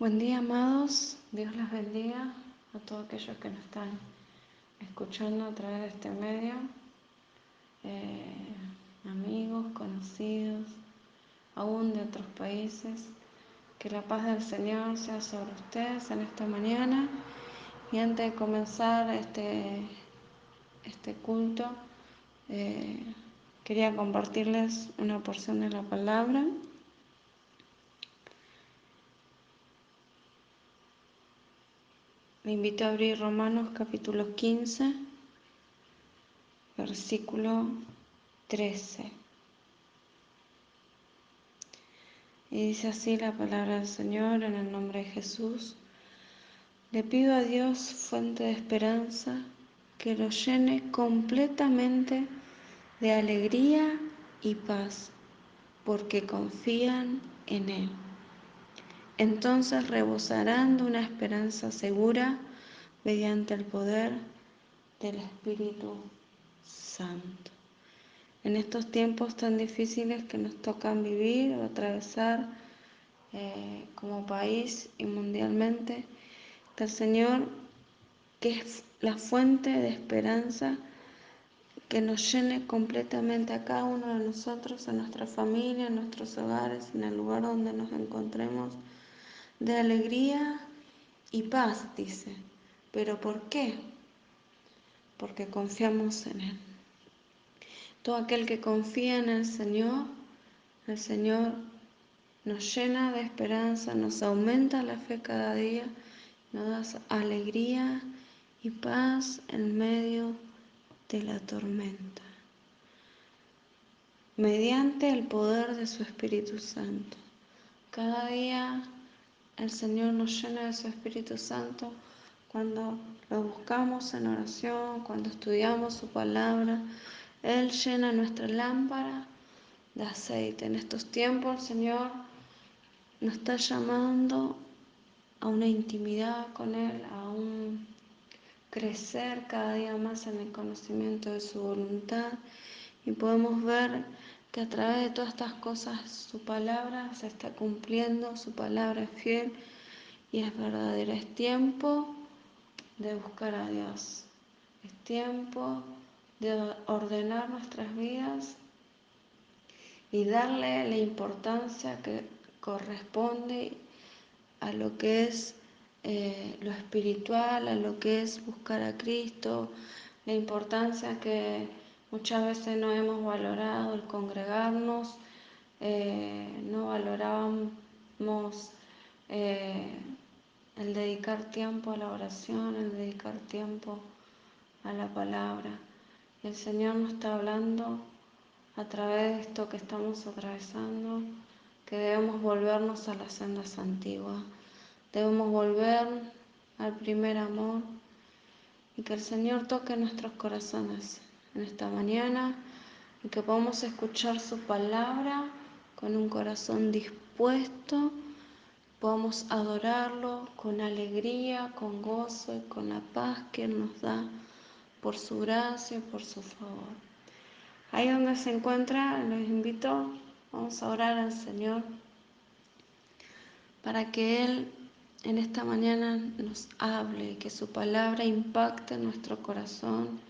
Buen día, amados. Dios les bendiga a todos aquellos que nos están escuchando a través de este medio, amigos, conocidos, aún de otros países. Que la paz del Señor sea sobre ustedes en esta mañana. Y antes de comenzar este culto, quería compartirles una porción de la palabra. Le invito a abrir Romanos capítulo 15, versículo 13. Y dice así la palabra del Señor en el nombre de Jesús. Le pido a Dios, fuente de esperanza, que lo llene completamente de alegría y paz, porque confían en Él. Entonces rebosarán de una esperanza segura mediante el poder del Espíritu Santo. En estos tiempos tan difíciles que nos tocan vivir o atravesar como país y mundialmente, que el Señor, que es la fuente de esperanza, que nos llene completamente a cada uno de nosotros, a nuestra familia, en nuestros hogares, en el lugar donde nos encontremos, de alegría y paz, dice. ¿Pero por qué? Porque confiamos en Él. Todo aquel que confía en el Señor nos llena de esperanza, nos aumenta la fe cada día, nos da alegría y paz en medio de la tormenta, mediante el poder de su Espíritu Santo. Cada día el Señor nos llena de su Espíritu Santo cuando lo buscamos en oración, cuando estudiamos su palabra. Él llena nuestra lámpara de aceite. En estos tiempos el Señor nos está llamando a una intimidad con Él, a un crecer cada día más en el conocimiento de su voluntad, y podemos ver que a través de todas estas cosas su palabra se está cumpliendo, su palabra es fiel y es verdadera. Es tiempo de buscar a Dios, es tiempo de ordenar nuestras vidas y darle la importancia que corresponde a lo que es lo espiritual, a lo que es buscar a Cristo, la importancia que muchas veces no hemos valorado el congregarnos, no valorábamos el dedicar tiempo a la oración, el dedicar tiempo a la palabra. Y el Señor nos está hablando a través de esto que estamos atravesando, que debemos volvernos a las sendas antiguas, debemos volver al primer amor, y que el Señor toque nuestros corazones en esta mañana y que podamos escuchar su palabra con un corazón dispuesto, podamos adorarlo con alegría, con gozo y con la paz que Él nos da por su gracia y por su favor. Ahí donde se encuentra, los invito, vamos a orar al Señor para que Él en esta mañana nos hable, que su palabra impacte en nuestro corazón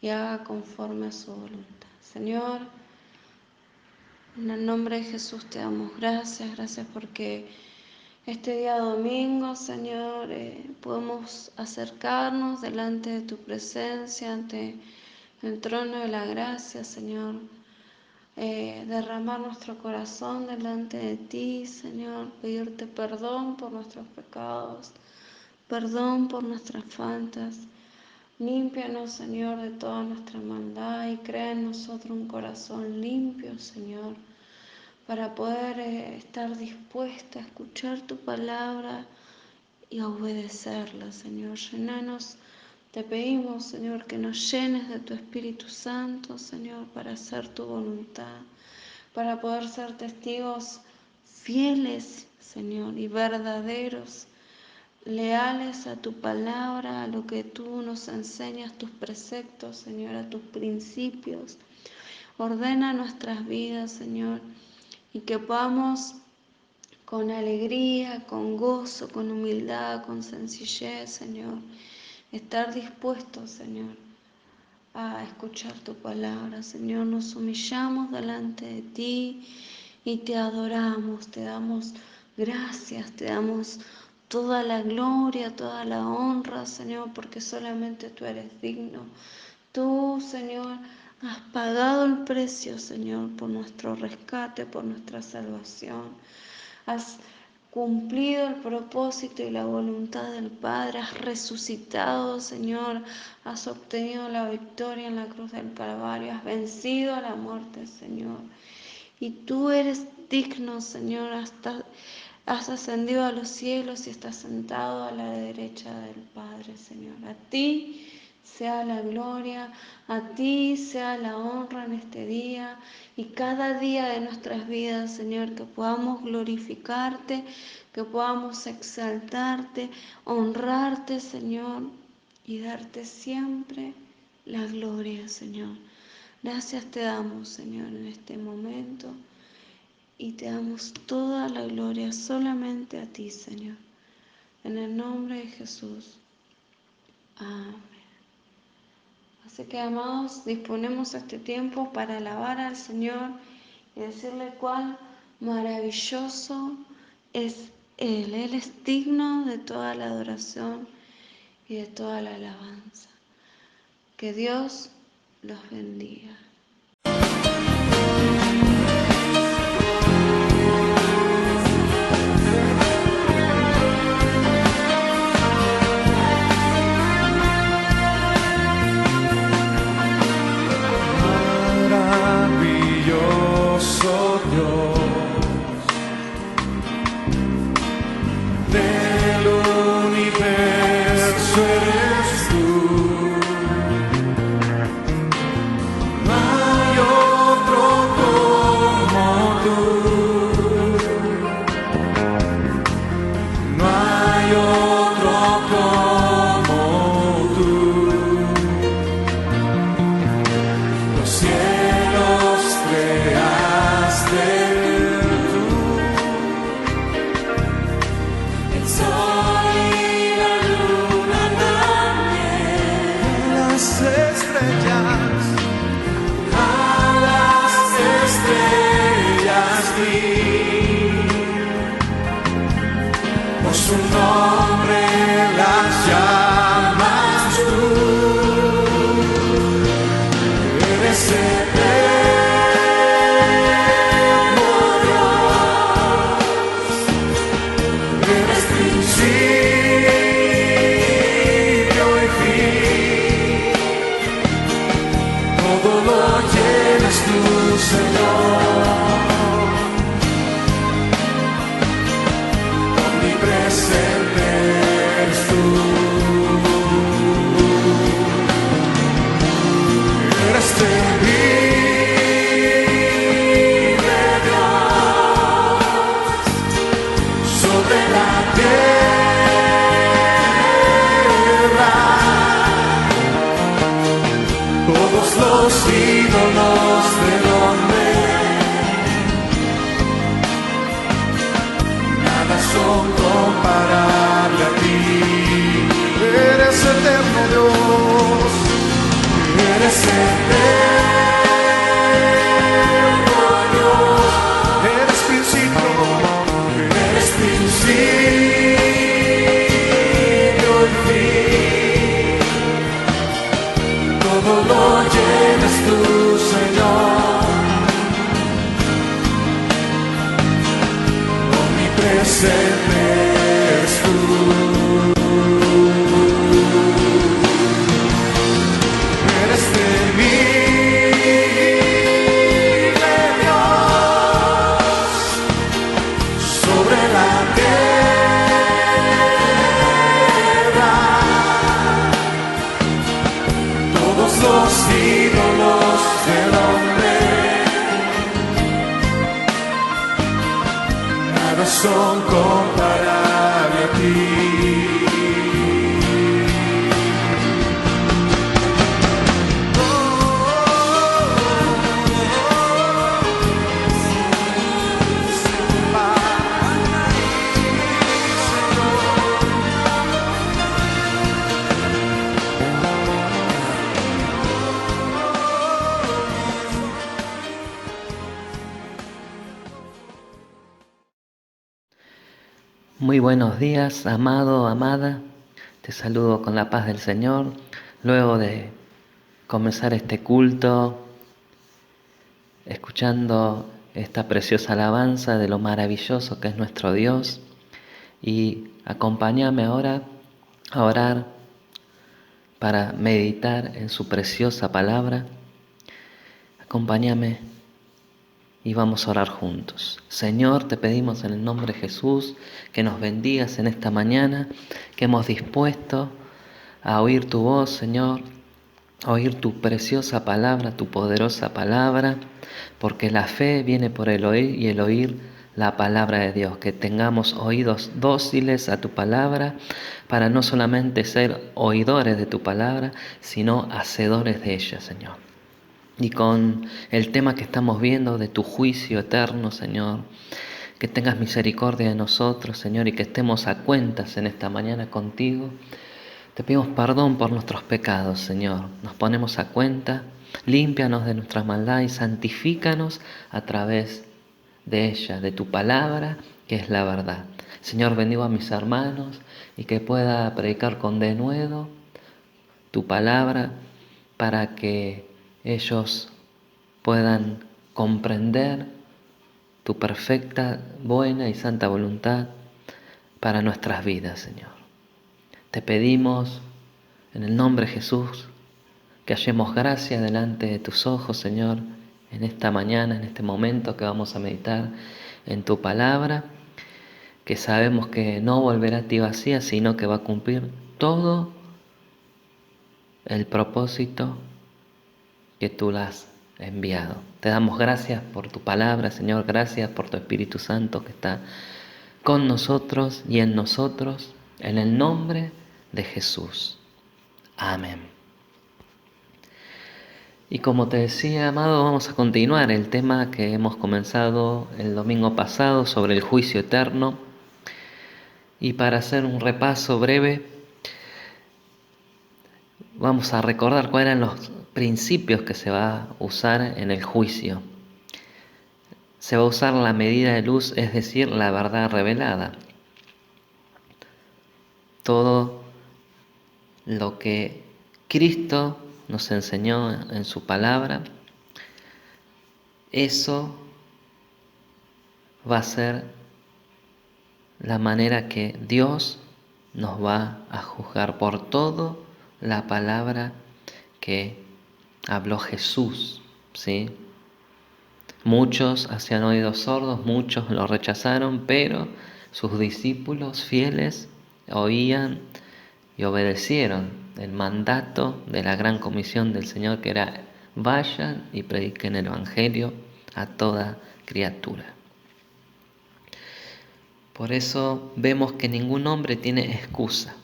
y haga conforme a su voluntad. Señor, en el nombre de Jesús te damos gracias, gracias porque este día domingo, Señor, podemos acercarnos delante de tu presencia, ante el trono de la gracia, Señor. Derramar nuestro corazón delante de ti, Señor, pedirte perdón por nuestros pecados, perdón por nuestras faltas. Límpianos, Señor, de toda nuestra maldad y crea en nosotros un corazón limpio, Señor, para poder estar dispuesta a escuchar tu palabra y a obedecerla, Señor. Llenanos, te pedimos, Señor, que nos llenes de tu Espíritu Santo, Señor, para hacer tu voluntad, para poder ser testigos fieles, Señor, y verdaderos, leales a tu palabra, a lo que tú nos enseñas, tus preceptos, Señor, a tus principios. Ordena nuestras vidas, Señor, y que podamos con alegría, con gozo, con humildad, con sencillez, Señor. Estar dispuestos, Señor, a escuchar tu palabra, Señor. Nos humillamos delante de ti y te adoramos, te damos gracias, te damos toda la gloria, toda la honra, Señor, porque solamente tú eres digno. Tú, Señor, has pagado el precio, Señor, por nuestro rescate, por nuestra salvación. Has cumplido el propósito y la voluntad del Padre, has resucitado, Señor, has obtenido la victoria en la cruz del Calvario, has vencido a la muerte, Señor. Y tú eres digno, Señor, has ascendido a los cielos y estás sentado a la derecha del Padre, Señor. A ti sea la gloria, a ti sea la honra en este día y cada día de nuestras vidas, Señor, que podamos glorificarte, que podamos exaltarte, honrarte, Señor, y darte siempre la gloria, Señor. Gracias te damos, Señor, en este momento y te damos toda la gloria solamente a ti, Señor. En el nombre de Jesús. Amén. Así que, amados, disponemos este tiempo para alabar al Señor y decirle cuán maravilloso es Él. Él es digno de toda la adoración y de toda la alabanza. Que Dios los bendiga. Maravilloso Dios del universo eres tú. No hay otro como tú. No hay otro como tú. Los cielos creaste tú, el sol y la luna también, las estrellas, a las estrellas vi, por su nombre las llamas tú. Eres eterno Dios, eres principio y fin, todo lo llenas tú, Señor, omnipresente eres tú. Eres terrible Dios sobre la tierra. Todos los ídolos del hombre nada son comparables a ti. Eres eterno Dios. Eres eterno Dios, eres principio y fin, todo lo llenas tú, Señor, omnipresente eres tú. Eres temible Dios sobre la tierra. Todos los ídolos del hombre nada son comparables a ti. Muy buenos días, amado, amada. Te saludo con la paz del Señor. Luego de comenzar este culto, escuchando esta preciosa alabanza de lo maravilloso que es nuestro Dios. Y acompáñame ahora a orar para meditar en su preciosa palabra. Acompáñame y vamos a orar juntos. Señor, te pedimos en el nombre de Jesús que nos bendigas en esta mañana, que hemos dispuesto a oír tu voz, Señor, a oír tu preciosa palabra, tu poderosa palabra, porque la fe viene por el oír y el oír la palabra de Dios. Que tengamos oídos dóciles a tu palabra para no solamente ser oidores de tu palabra, sino hacedores de ella, Señor. Y con el tema que estamos viendo de tu juicio eterno, Señor, que tengas misericordia de nosotros, Señor, y que estemos a cuentas en esta mañana contigo. Te pedimos perdón por nuestros pecados, Señor. Nos ponemos a cuenta, límpianos de nuestra maldad y santifícanos a través de ella, de tu palabra, que es la verdad. Señor, bendigo a mis hermanos y que pueda predicar con denuedo tu palabra para que ellos puedan comprender tu perfecta, buena y santa voluntad para nuestras vidas, Señor. Te pedimos en el nombre de Jesús que hallemos gracia delante de tus ojos, Señor, en esta mañana, en este momento que vamos a meditar en tu palabra, que sabemos que no volverá a ti vacía, sino que va a cumplir todo el propósito que tú la has enviado. Te damos gracias por tu palabra, Señor, gracias por tu Espíritu Santo que está con nosotros y en nosotros, en el nombre de Jesús. Amén. Y como te decía, amado, vamos a continuar el tema que hemos comenzado el domingo pasado sobre el juicio eterno. Y para hacer un repaso breve, vamos a recordar cuáles eran los principios que se va a usar en el juicio. Se va a usar la medida de luz, es decir, la verdad revelada. Todo lo que Cristo nos enseñó en su palabra, eso va a ser la manera que Dios nos va a juzgar por todo la palabra que habló Jesús, ¿sí? Muchos hacían oídos sordos, muchos lo rechazaron, pero sus discípulos fieles oían y obedecieron el mandato de la gran comisión del Señor, que era: vayan y prediquen el Evangelio a toda criatura. Por eso vemos que ningún hombre tiene excusa,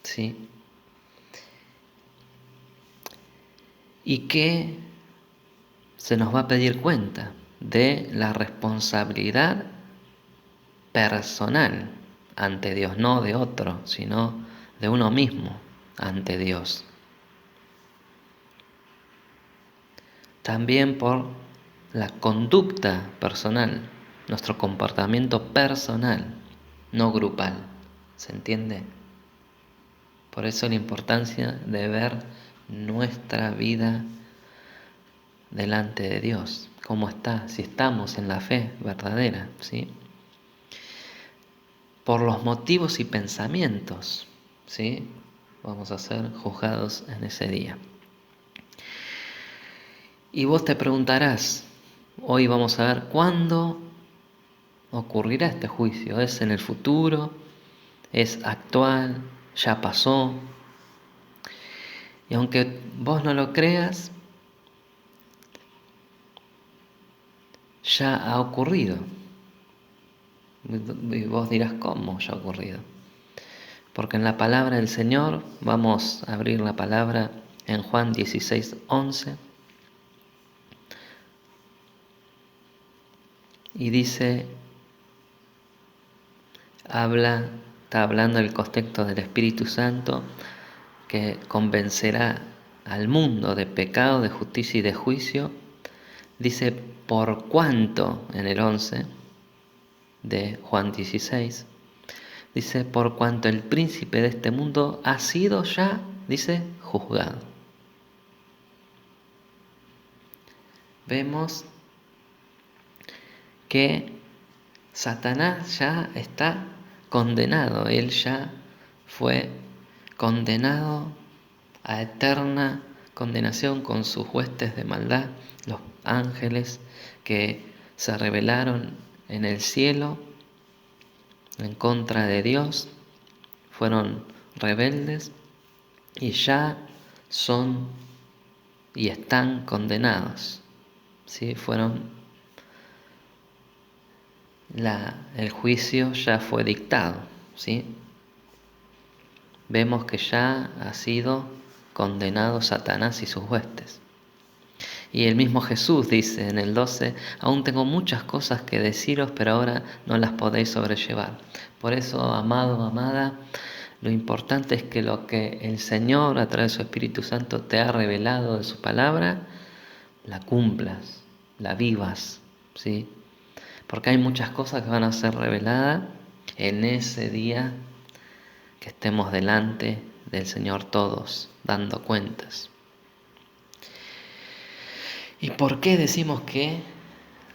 ¿sí? Y que se nos va a pedir cuenta de la responsabilidad personal ante Dios, no de otro, sino de uno mismo ante Dios. También por la conducta personal, nuestro comportamiento personal, no grupal. ¿Se entiende? Por eso la importancia de ver nuestra vida delante de Dios, cómo está, si estamos en la fe verdadera, ¿sí? Por los motivos y pensamientos, ¿sí? Vamos a ser juzgados en ese día. Y vos te preguntarás, hoy vamos a ver cuándo ocurrirá este juicio. ¿Es en el futuro? ¿Es actual? ¿Ya pasó? Y aunque vos no lo creas, ya ha ocurrido. Y vos dirás, ¿cómo ya ha ocurrido? Porque en la palabra del Señor, vamos a abrir la palabra en Juan 16:11, y dice, está hablando el contexto del Espíritu Santo, que convencerá al mundo de pecado, de justicia y de juicio. Dice, por cuanto, en el 11 de Juan 16, dice, por cuanto el príncipe de este mundo ha sido ya, dice, juzgado. Vemos que Satanás ya está condenado, él ya fue condenado a eterna condenación con sus huestes de maldad, los ángeles que se rebelaron en el cielo en contra de Dios, fueron rebeldes y ya son y están condenados. ¿Sí? El juicio ya fue dictado. ¿Sí? Vemos que ya ha sido condenado Satanás y sus huestes. Y el mismo Jesús dice en el 12, aún tengo muchas cosas que deciros, pero ahora no las podéis sobrellevar. Por eso, amado, amada, lo importante es que lo que el Señor a través de su Espíritu Santo te ha revelado de su palabra, la cumplas, la vivas, ¿sí? Porque hay muchas cosas que van a ser reveladas en ese día que estemos delante del Señor todos, dando cuentas. ¿Y por qué decimos que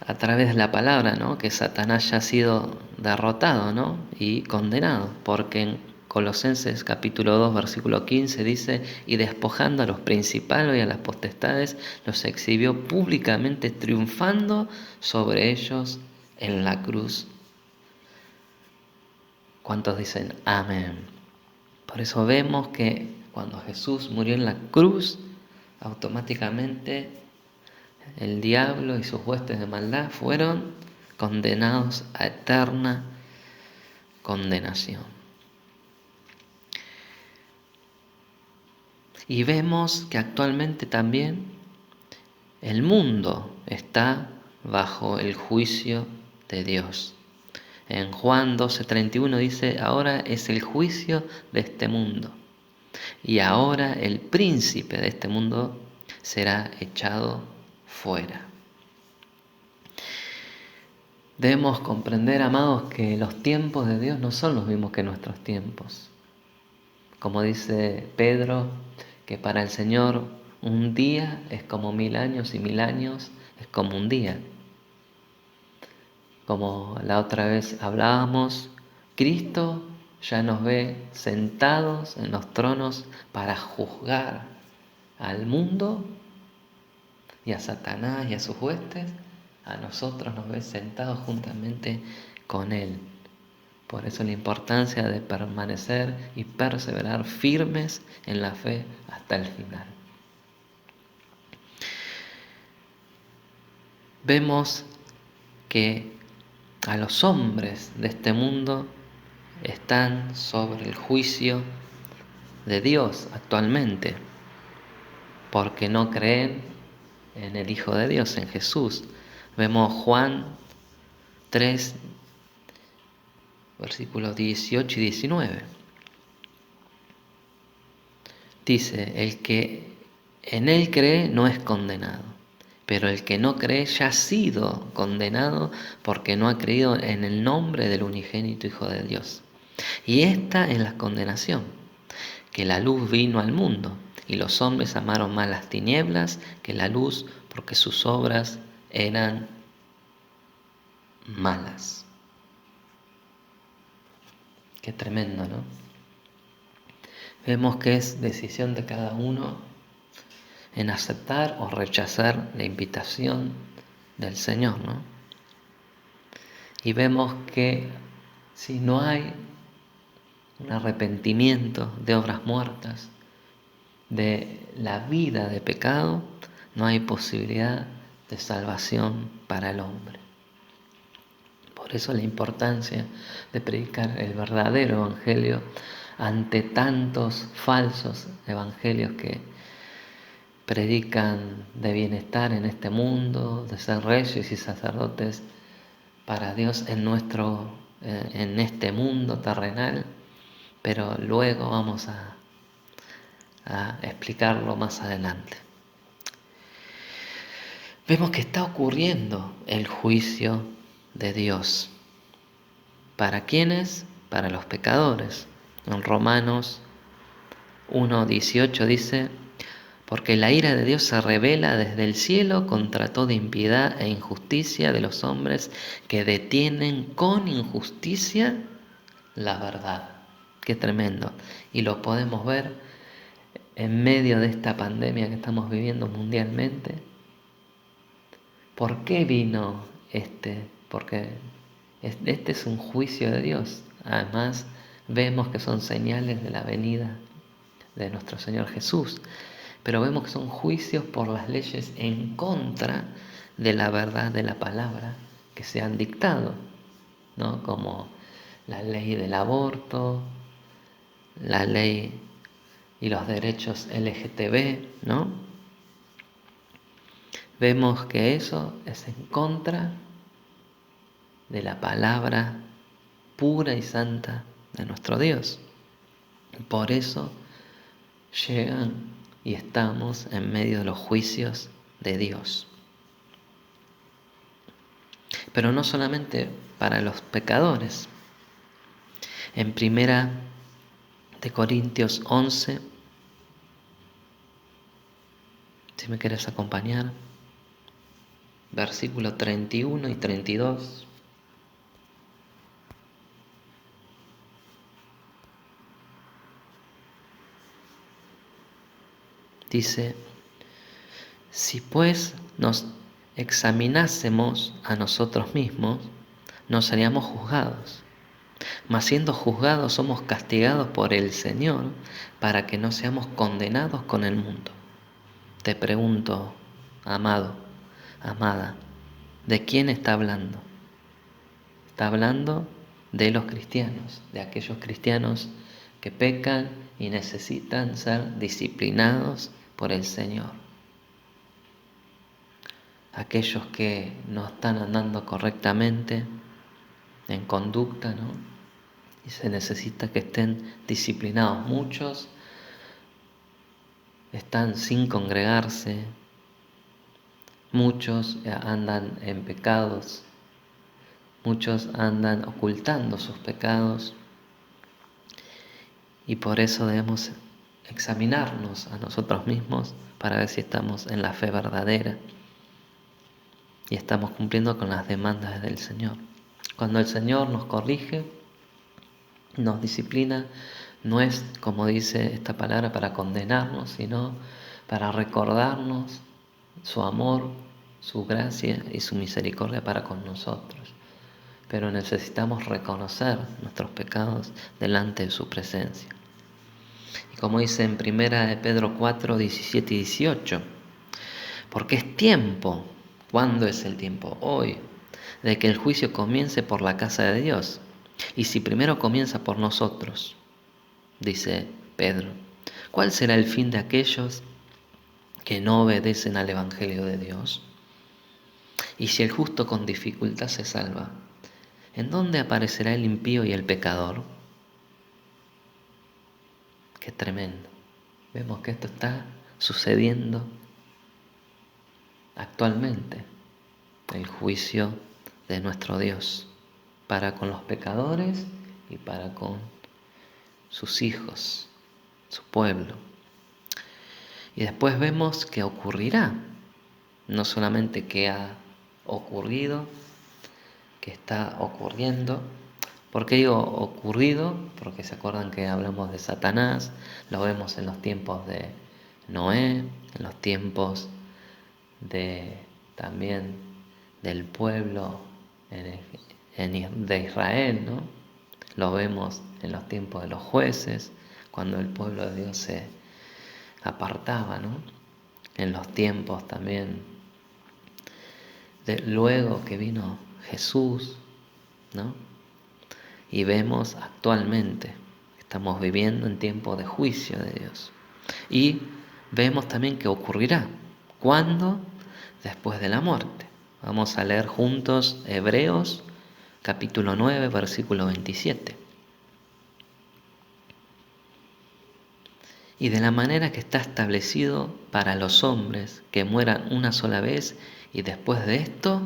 a través de la palabra, ¿no? Que Satanás ya ha sido derrotado, ¿no? Y condenado? Porque en Colosenses capítulo 2, versículo 15 dice, y despojando a los principados y a las potestades, los exhibió públicamente, triunfando sobre ellos en la cruz. ¿Cuántos dicen amén? Por eso vemos que cuando Jesús murió en la cruz, automáticamente el diablo y sus huestes de maldad fueron condenados a eterna condenación. Y vemos que actualmente también el mundo está bajo el juicio de Dios. En Juan 12:31 dice, ahora es el juicio de este mundo. Y ahora el príncipe de este mundo será echado fuera. Debemos comprender, amados, que los tiempos de Dios no son los mismos que nuestros tiempos. Como dice Pedro, que para el Señor un día es como 1000 años y 1000 años es como un día. Como la otra vez hablábamos, Cristo ya nos ve sentados en los tronos para juzgar al mundo y a Satanás y a sus huestes. A nosotros nos ve sentados juntamente con Él. Por eso la importancia de permanecer y perseverar firmes en la fe hasta el final. Vemos que a los hombres de este mundo están sobre el juicio de Dios actualmente, porque no creen en el Hijo de Dios, en Jesús. Vemos Juan 3, versículos 18 y 19. Dice, el que en Él cree no es condenado, pero el que no cree ya ha sido condenado porque no ha creído en el nombre del unigénito Hijo de Dios. Y esta es la condenación, que la luz vino al mundo, y los hombres amaron más las tinieblas que la luz, porque sus obras eran malas. Qué tremendo, ¿no? Vemos que es decisión de cada uno en aceptar o rechazar la invitación del Señor, ¿no? Y vemos que si no hay un arrepentimiento de obras muertas, de la vida de pecado, no hay posibilidad de salvación para el hombre. Por eso la importancia de predicar el verdadero evangelio ante tantos falsos evangelios que predican de bienestar en este mundo, de ser reyes y sacerdotes para Dios en este mundo terrenal, pero luego vamos a explicarlo más adelante. Vemos que está ocurriendo el juicio de Dios. ¿Para quiénes? para los pecadores. En Romanos 1:18 dice: porque la ira de Dios se revela desde el cielo contra toda impiedad e injusticia de los hombres que detienen con injusticia la verdad. Qué tremendo. Y lo podemos ver en medio de esta pandemia que estamos viviendo mundialmente. ¿Por qué vino este? Porque este es un juicio de Dios. Además, vemos que son señales de la venida de nuestro Señor Jesús. Pero vemos que son juicios por las leyes en contra de la verdad de la palabra que se han dictado, ¿no? Como la ley del aborto, la ley y los derechos LGTB, ¿no? Vemos que eso es en contra de la palabra pura y santa de nuestro Dios. Por eso llegan y estamos en medio de los juicios de Dios. Pero no solamente para los pecadores. En 1 Corintios 11, si me quieres acompañar, versículos 31 y 32. Dice: si pues nos examinásemos a nosotros mismos, no seríamos juzgados. Mas siendo juzgados somos castigados por el Señor para que no seamos condenados con el mundo. Te pregunto, amado, amada, ¿de quién está hablando? Está hablando de los cristianos, de aquellos cristianos que pecan y necesitan ser disciplinados por el Señor. Aquellos que no están andando correctamente en conducta, ¿no? Y se necesita que estén disciplinados. Muchos están sin congregarse, muchos andan en pecados, muchos andan ocultando sus pecados, y por eso debemos examinarnos a nosotros mismos para ver si estamos en la fe verdadera y estamos cumpliendo con las demandas del Señor. Cuando el Señor nos corrige, nos disciplina, no es, como dice esta palabra, para condenarnos, sino para recordarnos su amor, su gracia y su misericordia para con nosotros. Pero necesitamos reconocer nuestros pecados delante de su presencia. Y como dice en 1 Pedro 4, 17 y 18, porque es tiempo. ¿Cuándo es el tiempo? Hoy, de que el juicio comience por la casa de Dios. Y si primero comienza por nosotros, dice Pedro, ¿cuál será el fin de aquellos que no obedecen al Evangelio de Dios? Y si el justo con dificultad se salva, ¿en dónde aparecerá el impío y el pecador? Qué tremendo. Vemos que esto está sucediendo actualmente, el juicio de nuestro Dios para con los pecadores y para con sus hijos, su pueblo. Y después vemos que ocurrirá, no solamente que ha ocurrido, que está ocurriendo. ¿Por qué digo ocurrido? Porque se acuerdan que hablamos de Satanás, lo vemos en los tiempos de Noé, en los tiempos también del pueblo de Israel, ¿no? Lo vemos en los tiempos de los jueces, cuando el pueblo de Dios se apartaba, ¿no? En los tiempos también luego que vino Jesús, ¿no? Y vemos actualmente, estamos viviendo en tiempo de juicio de Dios. Y vemos también que ocurrirá. ¿Cuándo? Después de la muerte. Vamos a leer juntos Hebreos capítulo 9, versículo 27. Y de la manera que está establecido para los hombres que mueran una sola vez y después de esto,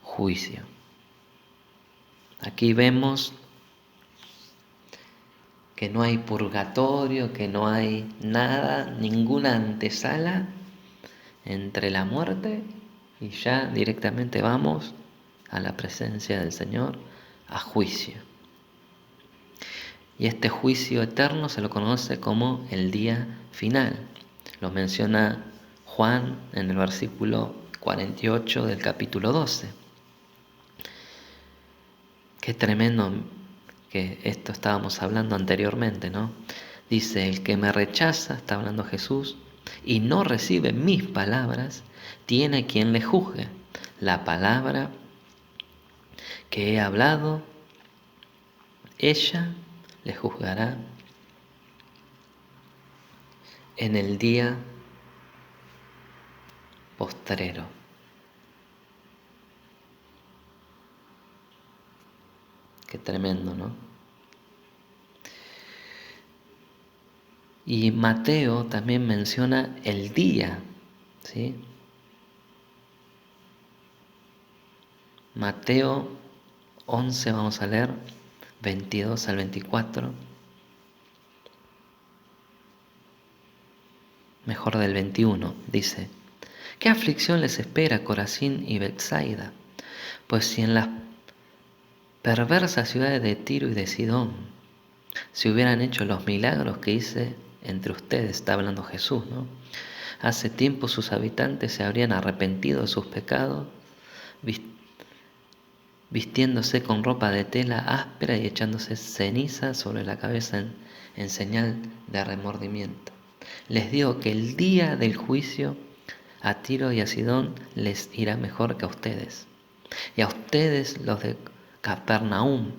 juicio. Aquí vemos que no hay purgatorio, que no hay nada, ninguna antesala entre la muerte y ya directamente vamos a la presencia del Señor, a juicio. Y este juicio eterno se lo conoce como el día final. Lo menciona Juan en el versículo 48 del capítulo 12. Qué tremendo que esto estábamos hablando anteriormente, ¿no? Dice, el que me rechaza, está hablando Jesús, y no recibe mis palabras, tiene quien le juzgue. La palabra que he hablado, ella le juzgará en el día postrero. Qué tremendo, ¿no? Y Mateo también menciona el día, ¿sí? Mateo 11, vamos a leer, 22 al 24. Mejor del 21, dice: ¿qué aflicción les espera Corazín y Betsaida? Pues si en las perversas ciudades de Tiro y de Sidón se hubieran hecho los milagros que hice entre ustedes, está hablando Jesús, ¿no? Hace tiempo sus habitantes se habrían arrepentido de sus pecados, vistiéndose con ropa de tela áspera y echándose ceniza sobre la cabeza en señal de remordimiento. Les digo que el día del juicio a Tiro y a Sidón les irá mejor que a ustedes. Y a ustedes, los de Capernaum,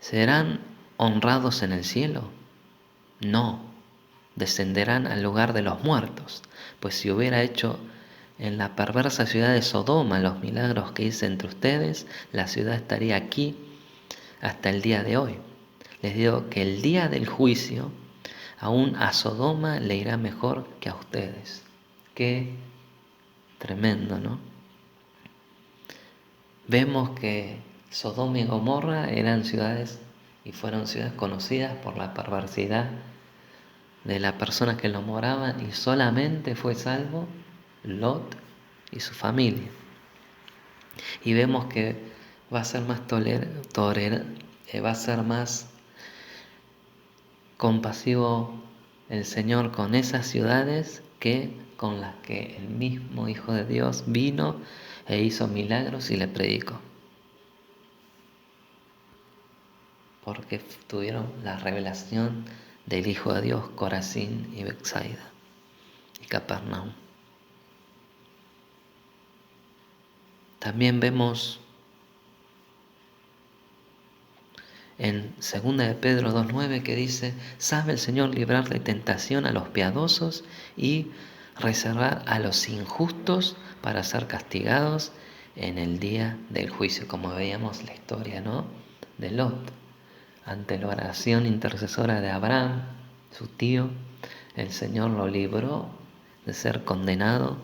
¿serán honrados en el cielo? No, descenderán al lugar de los muertos, pues si hubiera hecho en la perversa ciudad de Sodoma los milagros que hice entre ustedes, la ciudad estaría aquí hasta el día de hoy. Les digo que el día del juicio, aún a Sodoma le irá mejor que a ustedes. Qué tremendo, ¿no? Vemos que Sodoma y Gomorra eran ciudades y fueron ciudades conocidas por la perversidad de las personas que lo moraban, y solamente fue salvo Lot y su familia. Y vemos que va a ser más va a ser más compasivo el Señor con esas ciudades que con las que el mismo Hijo de Dios vino e hizo milagros y le predicó. Porque tuvieron la revelación del Hijo de Dios, Corazín y Betsaida y Capernaum. También vemos en 2 de Pedro 2:9 que dice: sabe el Señor librar de tentación a los piadosos y reservar a los injustos para ser castigados en el día del juicio, como veíamos la historia, ¿no?, de Lot. Ante la oración intercesora de Abraham, su tío, el Señor lo libró de ser condenado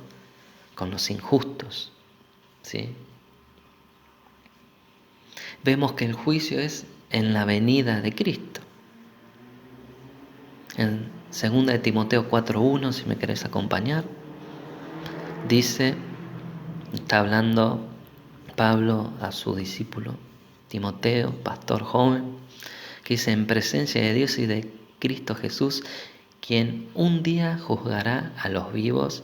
con los injustos, ¿sí? Vemos que el juicio es en la venida de Cristo. En 2 de Timoteo 4:1, si me querés acompañar, dice, está hablando Pablo a su discípulo Timoteo, pastor joven, que dice: en presencia de Dios y de Cristo Jesús, quien un día juzgará a los vivos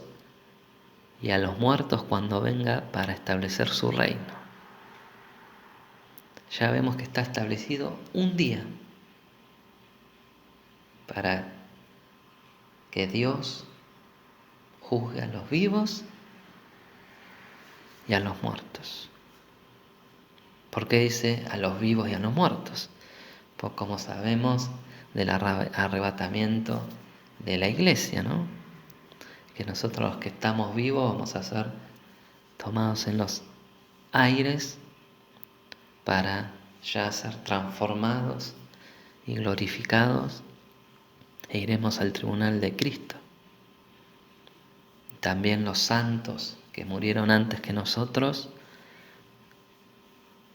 y a los muertos cuando venga para establecer su reino. Ya vemos que está establecido un día para que Dios juzgue a los vivos y a los muertos. ¿Por qué dice a los vivos y a los muertos? Pues como sabemos del arrebatamiento de la iglesia, ¿no? Que nosotros los que estamos vivos vamos a ser tomados en los aires para ya ser transformados y glorificados, e iremos al tribunal de Cristo. También los santos que murieron antes que nosotros,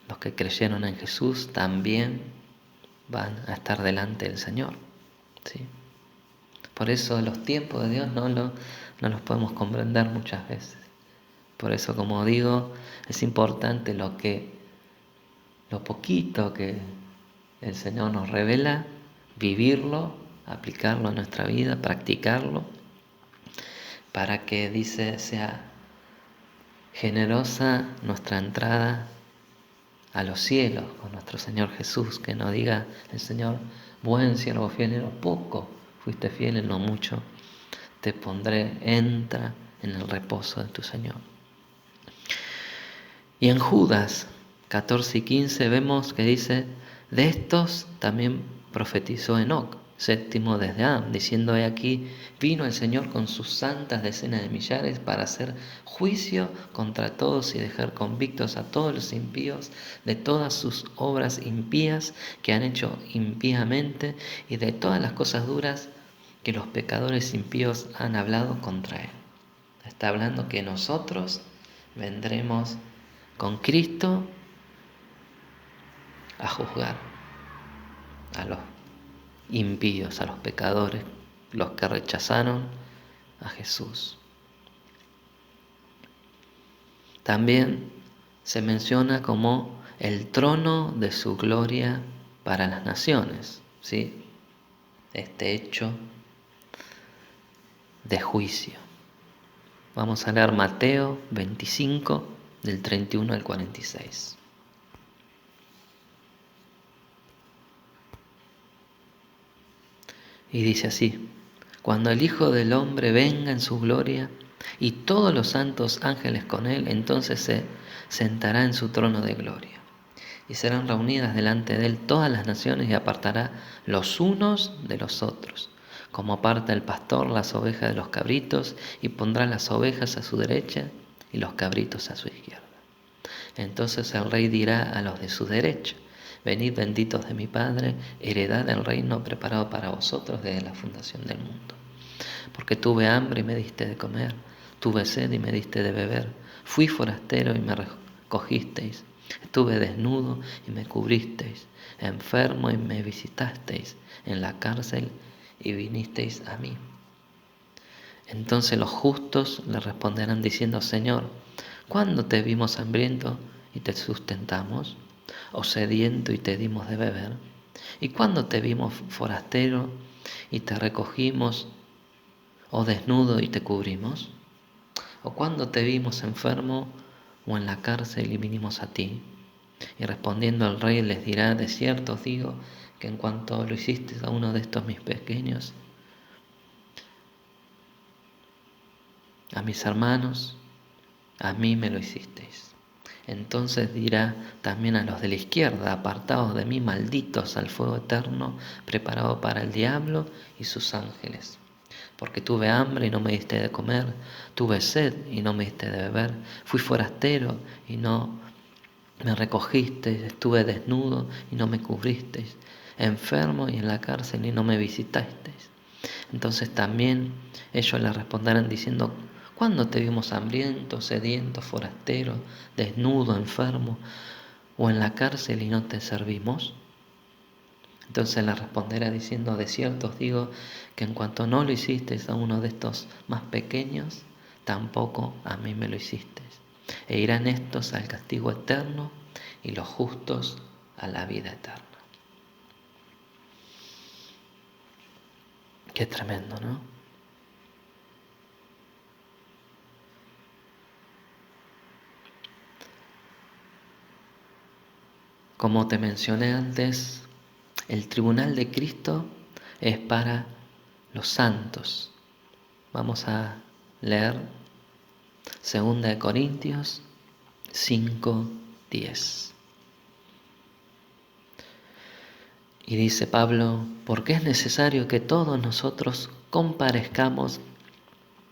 los que creyeron en Jesús, también van a estar delante del Señor. ¿Sí? Por eso los tiempos de Dios no los podemos comprender muchas veces. Por eso, como digo, es importante lo poquito que el Señor nos revela, vivirlo, aplicarlo a nuestra vida, practicarlo, para que, dice, sea generosa nuestra entrada a los cielos con nuestro Señor Jesús, que nos diga el Señor: buen siervo fiel, en lo poco fuiste fiel, en lo mucho te pondré, entra en el reposo de tu Señor. Y en Judas 14 y 15 vemos que dice: de estos también profetizó Enoc, séptimo desde Adán, diciendo: he aquí, vino el Señor con sus santas decenas de millares para hacer juicio contra todos y dejar convictos a todos los impíos de todas sus obras impías que han hecho impíamente y de todas las cosas duras que los pecadores impíos han hablado contra él. Está hablando que nosotros vendremos con Cristo a juzgar a los impíos, a los pecadores, los que rechazaron a Jesús. También se menciona como el trono de su gloria para las naciones, ¿sí? Este hecho de juicio. Vamos a leer Mateo 25, del 31 al 46. Y dice así: cuando el Hijo del Hombre venga en su gloria y todos los santos ángeles con él, entonces se sentará en su trono de gloria. Y serán reunidas delante de él todas las naciones y apartará los unos de los otros, como aparta el pastor las ovejas de los cabritos, y pondrá las ovejas a su derecha y los cabritos a su izquierda. Entonces el rey dirá a los de su derecha: venid benditos de mi Padre, heredad del reino preparado para vosotros desde la fundación del mundo. Porque tuve hambre y me diste de comer, tuve sed y me diste de beber, fui forastero y me recogisteis, estuve desnudo y me cubristeis, enfermo y me visitasteis, en la cárcel y vinisteis a mí. Entonces los justos le responderán diciendo: Señor, ¿cuándo te vimos hambriento y te sustentamos? ¿O sediento y te dimos de beber? ¿Y cuándo te vimos forastero y te recogimos? ¿O desnudo y te cubrimos? ¿O cuándo te vimos enfermo o en la cárcel y vinimos a ti? Y respondiendo el rey les dirá: de cierto os digo que en cuanto lo hicisteis a uno de estos mis pequeños, a mis hermanos, a mí me lo hicisteis. Entonces dirá también a los de la izquierda: apartaos de mí, malditos, al fuego eterno preparado para el diablo y sus ángeles. Porque tuve hambre y no me diste de comer, tuve sed y no me diste de beber, fui forastero y no me recogisteis, estuve desnudo y no me cubristeis, enfermo y en la cárcel y no me visitasteis. Entonces también ellos le responderán diciendo: ¿cuándo te vimos hambriento, sediento, forastero, desnudo, enfermo o en la cárcel y no te servimos? Entonces le responderá diciendo: de cierto os digo que en cuanto no lo hicisteis a uno de estos más pequeños, tampoco a mí me lo hicisteis. E irán estos al castigo eterno y los justos a la vida eterna. Qué tremendo, ¿no? Como te mencioné antes, el tribunal de Cristo es para los santos. Vamos a leer 2 Corintios 5:10. Y dice Pablo: porque es necesario que todos nosotros comparezcamos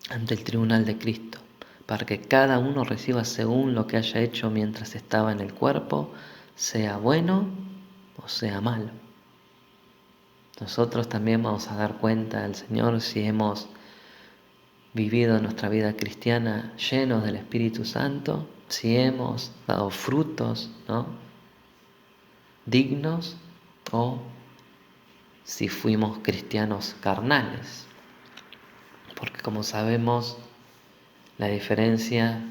ante el tribunal de Cristo, para que cada uno reciba según lo que haya hecho mientras estaba en el cuerpo, sea bueno o sea malo. Nosotros también vamos a dar cuenta al Señor si hemos vivido nuestra vida cristiana llenos del Espíritu Santo, si hemos dado frutos, ¿no?, dignos, o si fuimos cristianos carnales, porque como sabemos, la diferencia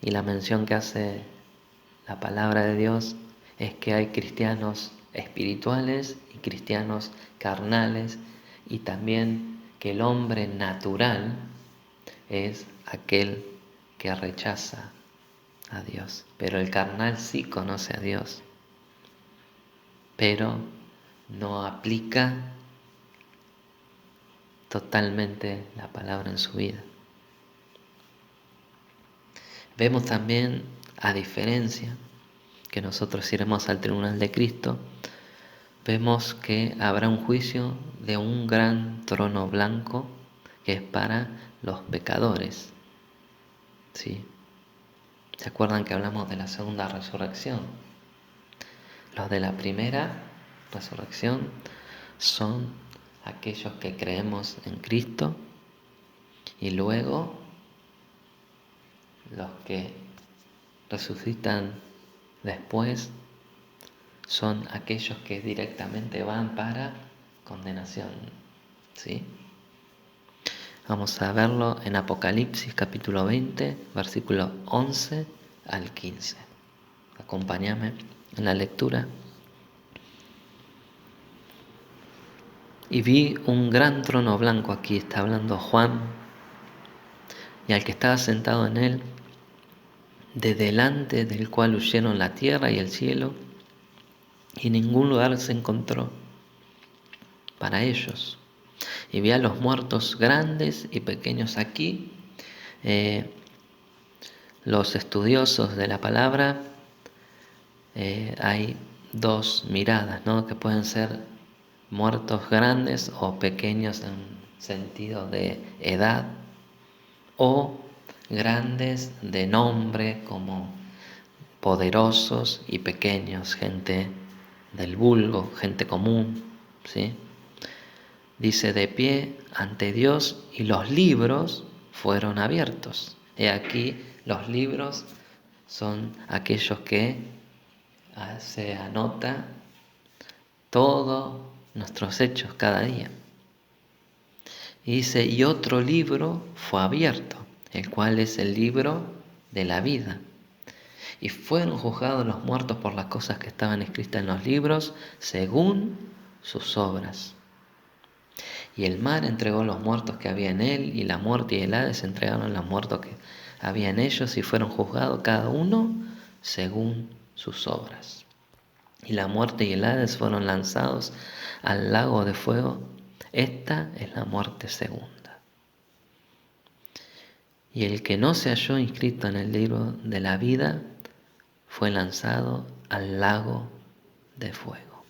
y la mención que hace la palabra de Dios es que hay cristianos espirituales y cristianos carnales, y también que el hombre natural es aquel que rechaza a Dios, pero el carnal sí conoce a Dios, pero no aplica totalmente la palabra en su vida. Vemos también, a diferencia, que nosotros iremos al tribunal de Cristo, vemos que habrá un juicio de un gran trono blanco que es para los pecadores. ¿Sí? ¿Se acuerdan que hablamos de la segunda resurrección? Los de la primera resurrección son aquellos que creemos en Cristo, y luego los que resucitan después son aquellos que directamente van para condenación. ¿Sí? Vamos a verlo en Apocalipsis capítulo 20, versículo 11 al 15. Acompáñame en la lectura. Y vi un gran trono blanco, aquí está hablando Juan, y al que estaba sentado en él, de delante del cual huyeron la tierra y el cielo, y ningún lugar se encontró para ellos. Y vi a los muertos grandes y pequeños aquí. Los estudiosos de la palabra, hay dos miradas, ¿no? Que pueden ser muertos grandes o pequeños en sentido de edad, o grandes de nombre como poderosos, y pequeños, gente del vulgo, gente común, ¿sí? Dice: de pie ante Dios, y los libros fueron abiertos. He aquí, los libros son aquellos que se anota todos nuestros hechos cada día. Y dice: y otro libro fue abierto, el cual es el libro de la vida. Y fueron juzgados los muertos por las cosas que estaban escritas en los libros, según sus obras. Y el mar entregó los muertos que había en él, y la muerte y el Hades entregaron los muertos que había en ellos, y fueron juzgados cada uno según sus obras. Y la muerte y el Hades fueron lanzados al lago de fuego. Esta es la muerte segunda. Y el que no se halló inscrito en el libro de la vida fue lanzado al lago de fuego.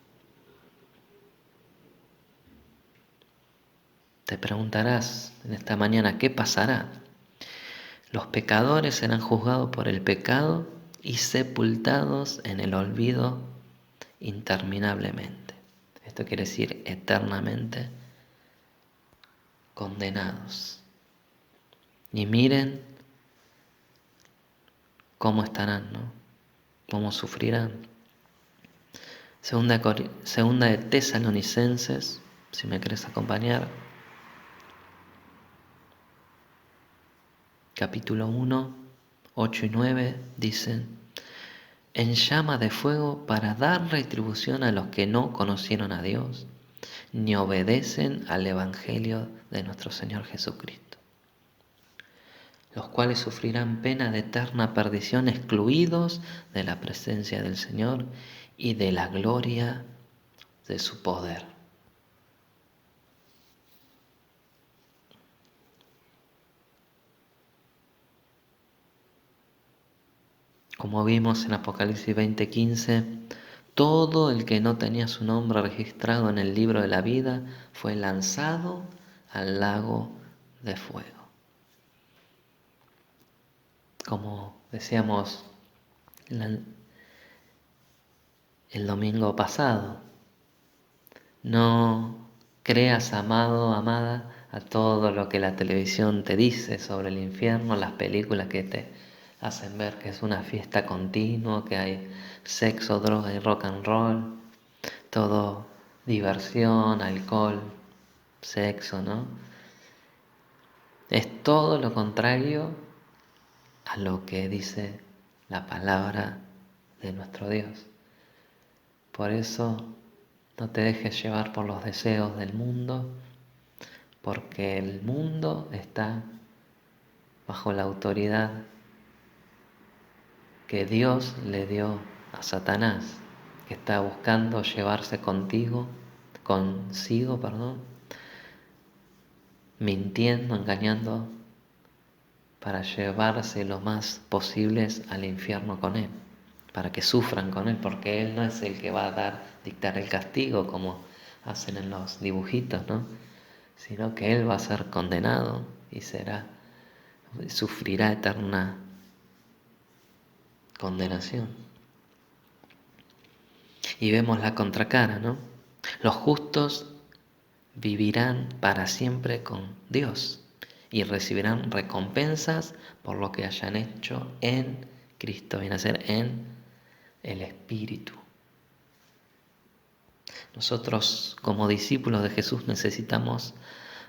Te preguntarás en esta mañana, ¿qué pasará? Los pecadores serán juzgados por el pecado y sepultados en el olvido interminablemente. Esto quiere decir eternamente condenados. Y miren cómo estarán, ¿no? Cómo sufrirán. Segunda de Tesalonicenses, si me querés acompañar. Capítulo 1, 8 y 9 dicen: en llama de fuego para dar retribución a los que no conocieron a Dios, ni obedecen al Evangelio de nuestro Señor Jesucristo, los cuales sufrirán pena de eterna perdición, excluidos de la presencia del Señor y de la gloria de su poder. Como vimos en Apocalipsis 20:15, todo el que no tenía su nombre registrado en el libro de la vida fue lanzado al lago de fuego. Como decíamos el domingo pasado, no creas, amado, amada, a todo lo que la televisión te dice sobre el infierno, las películas que te hacen ver que es una fiesta continua, que hay sexo, droga y rock and roll, todo diversión, alcohol, sexo, ¿no? Es todo lo contrario a lo que dice la palabra de nuestro Dios. Por eso no te dejes llevar por los deseos del mundo, porque el mundo está bajo la autoridad que Dios le dio a Satanás, que está buscando llevarse consigo, mintiendo, engañando, para llevarse lo más posibles al infierno con él, para que sufran con él, porque él no es el que va a dictar el castigo como hacen en los dibujitos, ¿no? Sino que él va a ser condenado y sufrirá eterna condenación. Y vemos la contracara, ¿no? Los justos vivirán para siempre con Dios y recibirán recompensas por lo que hayan hecho en Cristo, viene a ser en el Espíritu. Nosotros como discípulos de Jesús necesitamos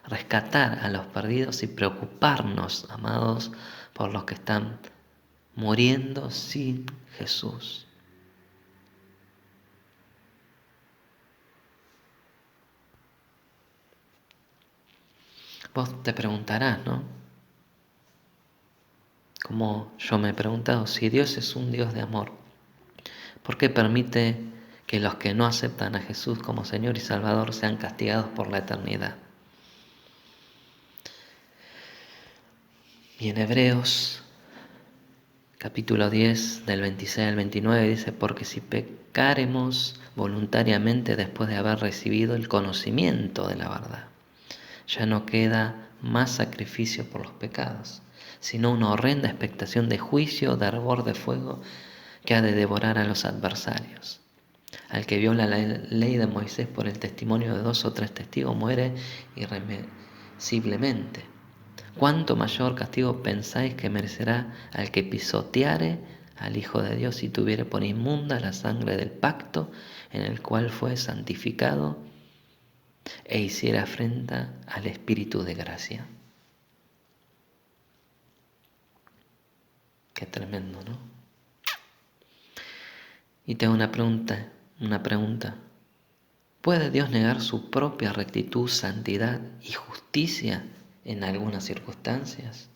rescatar a los perdidos y preocuparnos, amados, por los que están muriendo sin Jesús. Vos te preguntarás, ¿no? Como yo me he preguntado, si Dios es un Dios de amor, ¿por qué permite que los que no aceptan a Jesús como Señor y Salvador sean castigados por la eternidad? Y en Hebreos capítulo 10 del 26 al 29 dice, porque si pecaremos voluntariamente después de haber recibido el conocimiento de la verdad, ya no queda más sacrificio por los pecados, sino una horrenda expectación de juicio, de hervor de fuego que ha de devorar a los adversarios. Al que viola la ley de Moisés por el testimonio de 2 o 3 testigos muere irremisiblemente. ¿Cuánto mayor castigo pensáis que merecerá al que pisoteare al Hijo de Dios y tuviere por inmunda la sangre del pacto en el cual fue santificado e hiciera afrenta al Espíritu de gracia? Qué tremendo, ¿no? Y tengo una pregunta. ¿Puede Dios negar su propia rectitud, santidad y justicia en algunas circunstancias?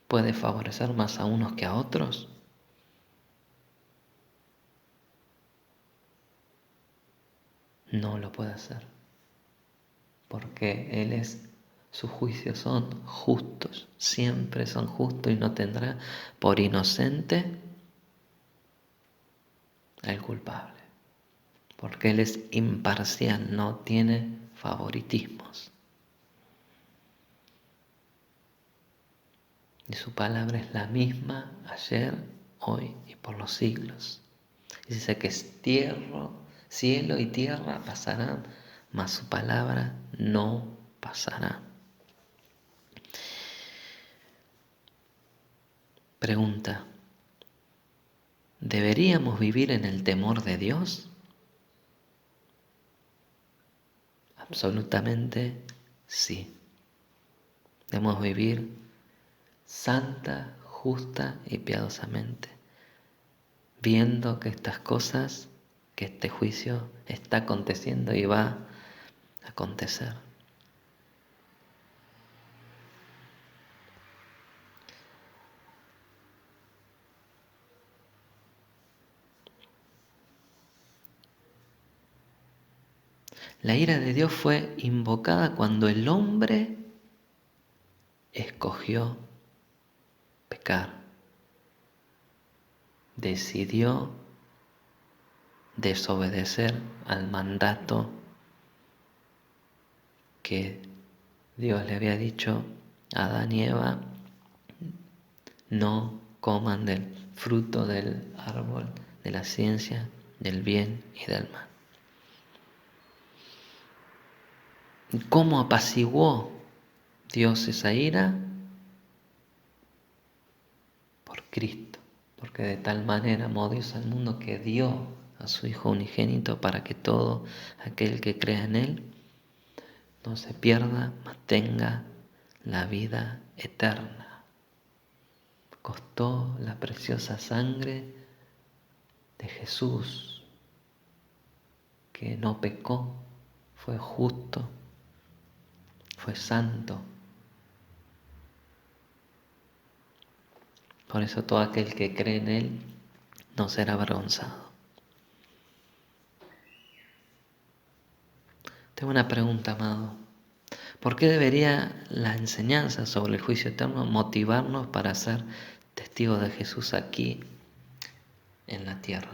¿Puede favorecer más a unos que a otros? No lo puede hacer, porque sus juicios son justos, siempre son justos y no tendrá por inocente al culpable, porque Él es imparcial, no tiene favoritismos. Y su palabra es la misma ayer, hoy y por los siglos. Y dice que cielo y tierra pasarán, mas su palabra no pasará. Pregunta: ¿deberíamos vivir en el temor de Dios? Absolutamente sí. Debemos vivir santa, justa y piadosamente, viendo que estas cosas, que este juicio está aconteciendo y va a acontecer. La ira de Dios fue invocada cuando el hombre escogió pecar, decidió desobedecer al mandato que Dios le había dicho a Adán y Eva: no coman del fruto del árbol de la ciencia del bien y del mal. ¿Cómo apaciguó Dios esa ira? Por Cristo, porque de tal manera amó Dios al mundo que dio a su Hijo unigénito para que todo aquel que crea en Él no se pierda, mas tenga la vida eterna. Costó la preciosa sangre de Jesús, que no pecó, fue justo, fue santo. Por eso todo aquel que cree en Él no será avergonzado. Tengo una pregunta, amado. ¿Por qué debería la enseñanza sobre el juicio eterno motivarnos para ser testigos de Jesús aquí en la tierra?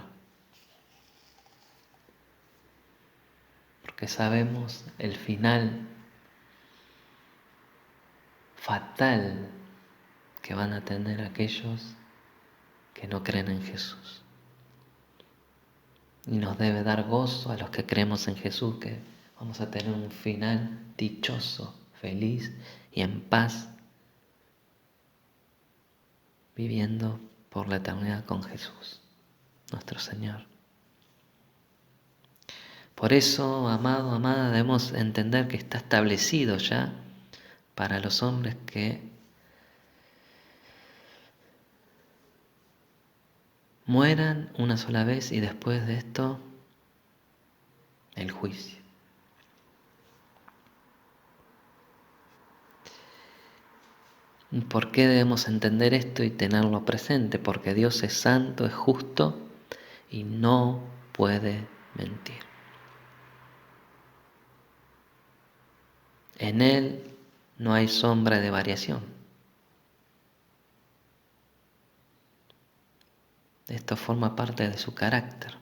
Porque sabemos el final fatal que van a tener aquellos que no creen en Jesús. Y nos debe dar gozo a los que creemos en Jesús, que vamos a tener un final dichoso, feliz y en paz, viviendo por la eternidad con Jesús, nuestro Señor. Por eso, amado, amada, debemos entender que está establecido ya para los hombres que mueran una sola vez y después de esto el juicio. ¿Por qué debemos entender esto y tenerlo presente? Porque Dios es santo, es justo y no puede mentir. En Él no hay sombra de variación. Esto forma parte de su carácter.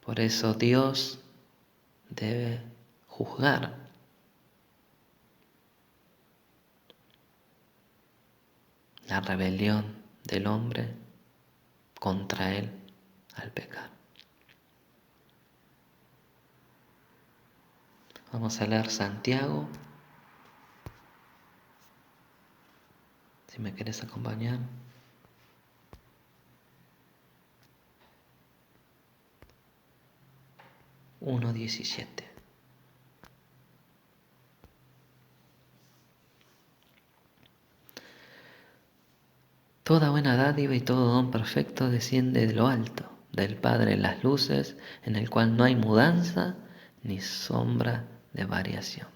Por eso Dios debe juzgar la rebelión del hombre contra Él al pecar. Vamos a leer Santiago. Si me querés acompañar. Uno 17. Toda buena dádiva y todo don perfecto desciende de lo alto, del Padre en las luces, en el cual no hay mudanza ni sombra de variación.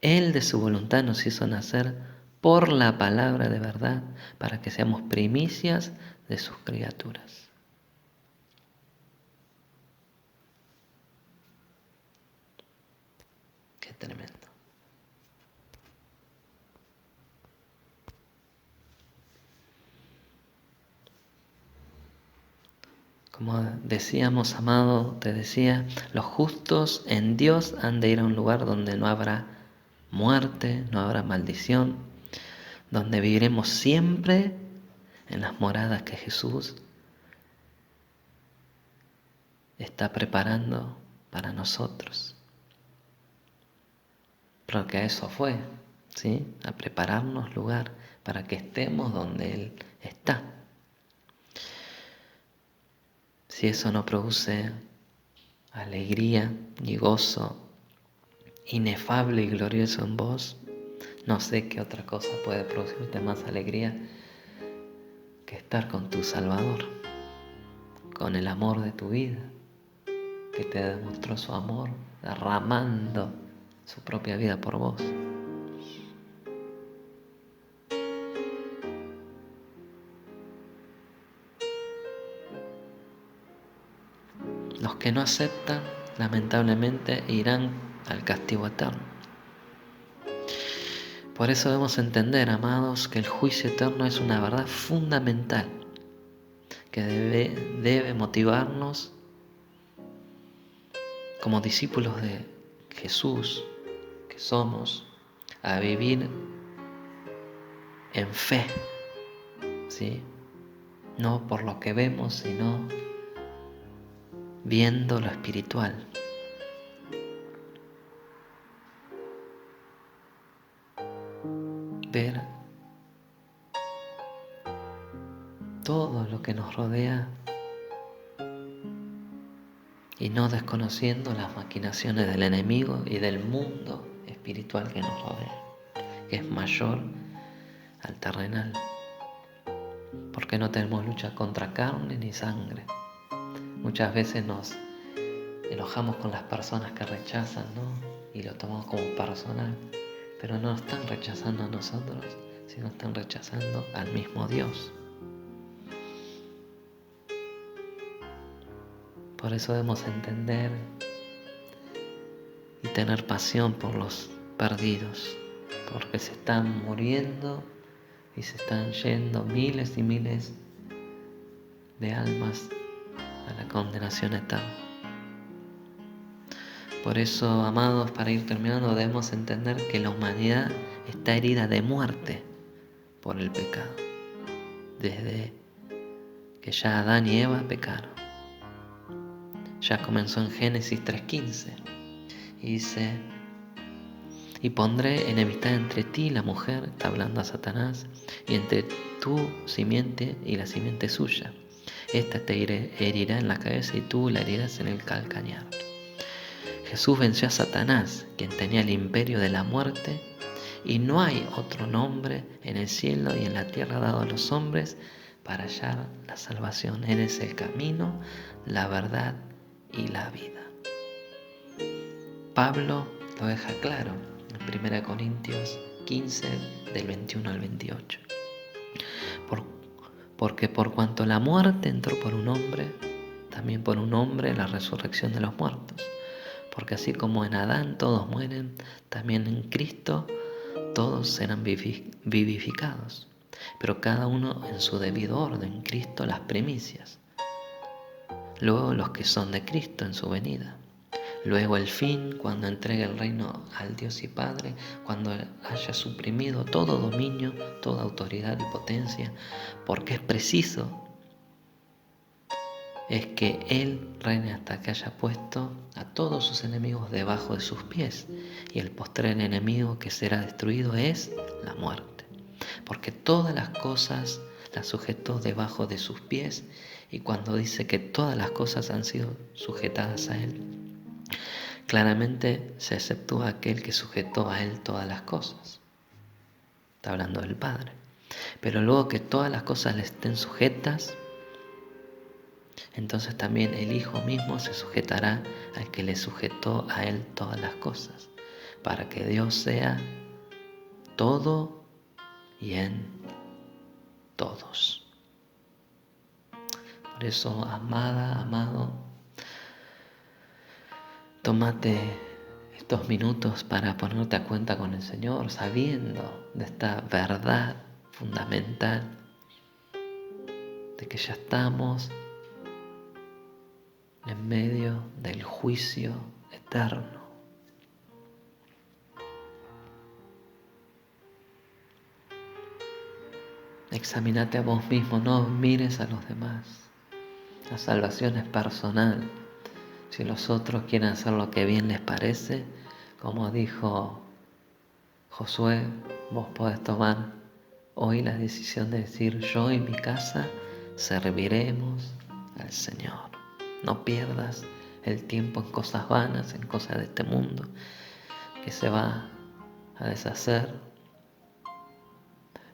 Él de su voluntad nos hizo nacer por la palabra de verdad, para que seamos primicias de sus criaturas. Qué tremendo. Como decíamos, amado, te decía, los justos en Dios han de ir a un lugar donde no habrá muerte, no habrá maldición, donde viviremos siempre en las moradas que Jesús está preparando para nosotros. Porque a eso fue, ¿sí? A prepararnos lugar para que estemos donde Él está. Si eso no produce alegría y gozo inefable y glorioso en vos, no sé qué otra cosa puede producirte más alegría que estar con tu Salvador, con el amor de tu vida, que te demostró su amor derramando su propia vida por vos. Los que no aceptan, lamentablemente, irán al castigo eterno. Por eso debemos entender, amados, que el juicio eterno es una verdad fundamental que debe motivarnos como discípulos de Jesús que somos a vivir en fe, ¿sí? No por lo que vemos, sino viendo lo espiritual. Ver todo lo que nos rodea y no desconociendo las maquinaciones del enemigo y del mundo espiritual que nos rodea, que es mayor al terrenal, porque no tenemos lucha contra carne ni sangre. Muchas veces nos enojamos con las personas que rechazan, ¿no? Y lo tomamos como personal, pero no nos están rechazando a nosotros, sino están rechazando al mismo Dios. Por eso debemos entender y tener pasión por los perdidos, porque se están muriendo y se están yendo miles y miles de almas a la condenación eterna. Por eso, amados, para ir terminando, debemos entender que la humanidad está herida de muerte por el pecado, desde que ya Adán y Eva pecaron. Ya comenzó en Génesis 3:15 y dice: y pondré enemistad entre ti y la mujer, está hablando a Satanás, y entre tu simiente y la simiente suya. Esta te herirá en la cabeza y tú la herirás en el calcañar. Jesús venció a Satanás, quien tenía el imperio de la muerte, y no hay otro nombre en el cielo y en la tierra dado a los hombres para hallar la salvación. Él es el camino, la verdad y la vida. Pablo lo deja claro en 1 Corintios 15, del 21 al 28. Porque por cuanto la muerte entró por un hombre, también por un hombre la resurrección de los muertos. Porque así como en Adán todos mueren, también en Cristo todos serán vivificados. Pero cada uno en su debido orden. Cristo las primicias, luego los que son de Cristo en su venida, luego el fin, cuando entregue el reino al Dios y Padre, cuando haya suprimido todo dominio, toda autoridad y potencia, porque es preciso es que Él reine hasta que haya puesto a todos sus enemigos debajo de sus pies, y el postrer enemigo que será destruido es la muerte, porque todas las cosas las sujetó debajo de sus pies. Y cuando dice que todas las cosas han sido sujetadas a Él, claramente se exceptúa aquel que sujetó a Él todas las cosas. Está hablando del Padre. Pero luego que todas las cosas le estén sujetas, entonces también el Hijo mismo se sujetará al que le sujetó a Él todas las cosas, para que Dios sea todo y en todos. Por eso, amada, amado, tómate estos minutos para ponerte a cuenta con el Señor, sabiendo de esta verdad fundamental de que ya estamos en medio del juicio eterno. Examínate a vos mismo, no mires a los demás. La salvación es personal. Si los otros quieren hacer lo que bien les parece, como dijo Josué, vos podés tomar hoy la decisión de decir: yo y mi casa serviremos al Señor. No pierdas el tiempo en cosas vanas, en cosas de este mundo que se va a deshacer.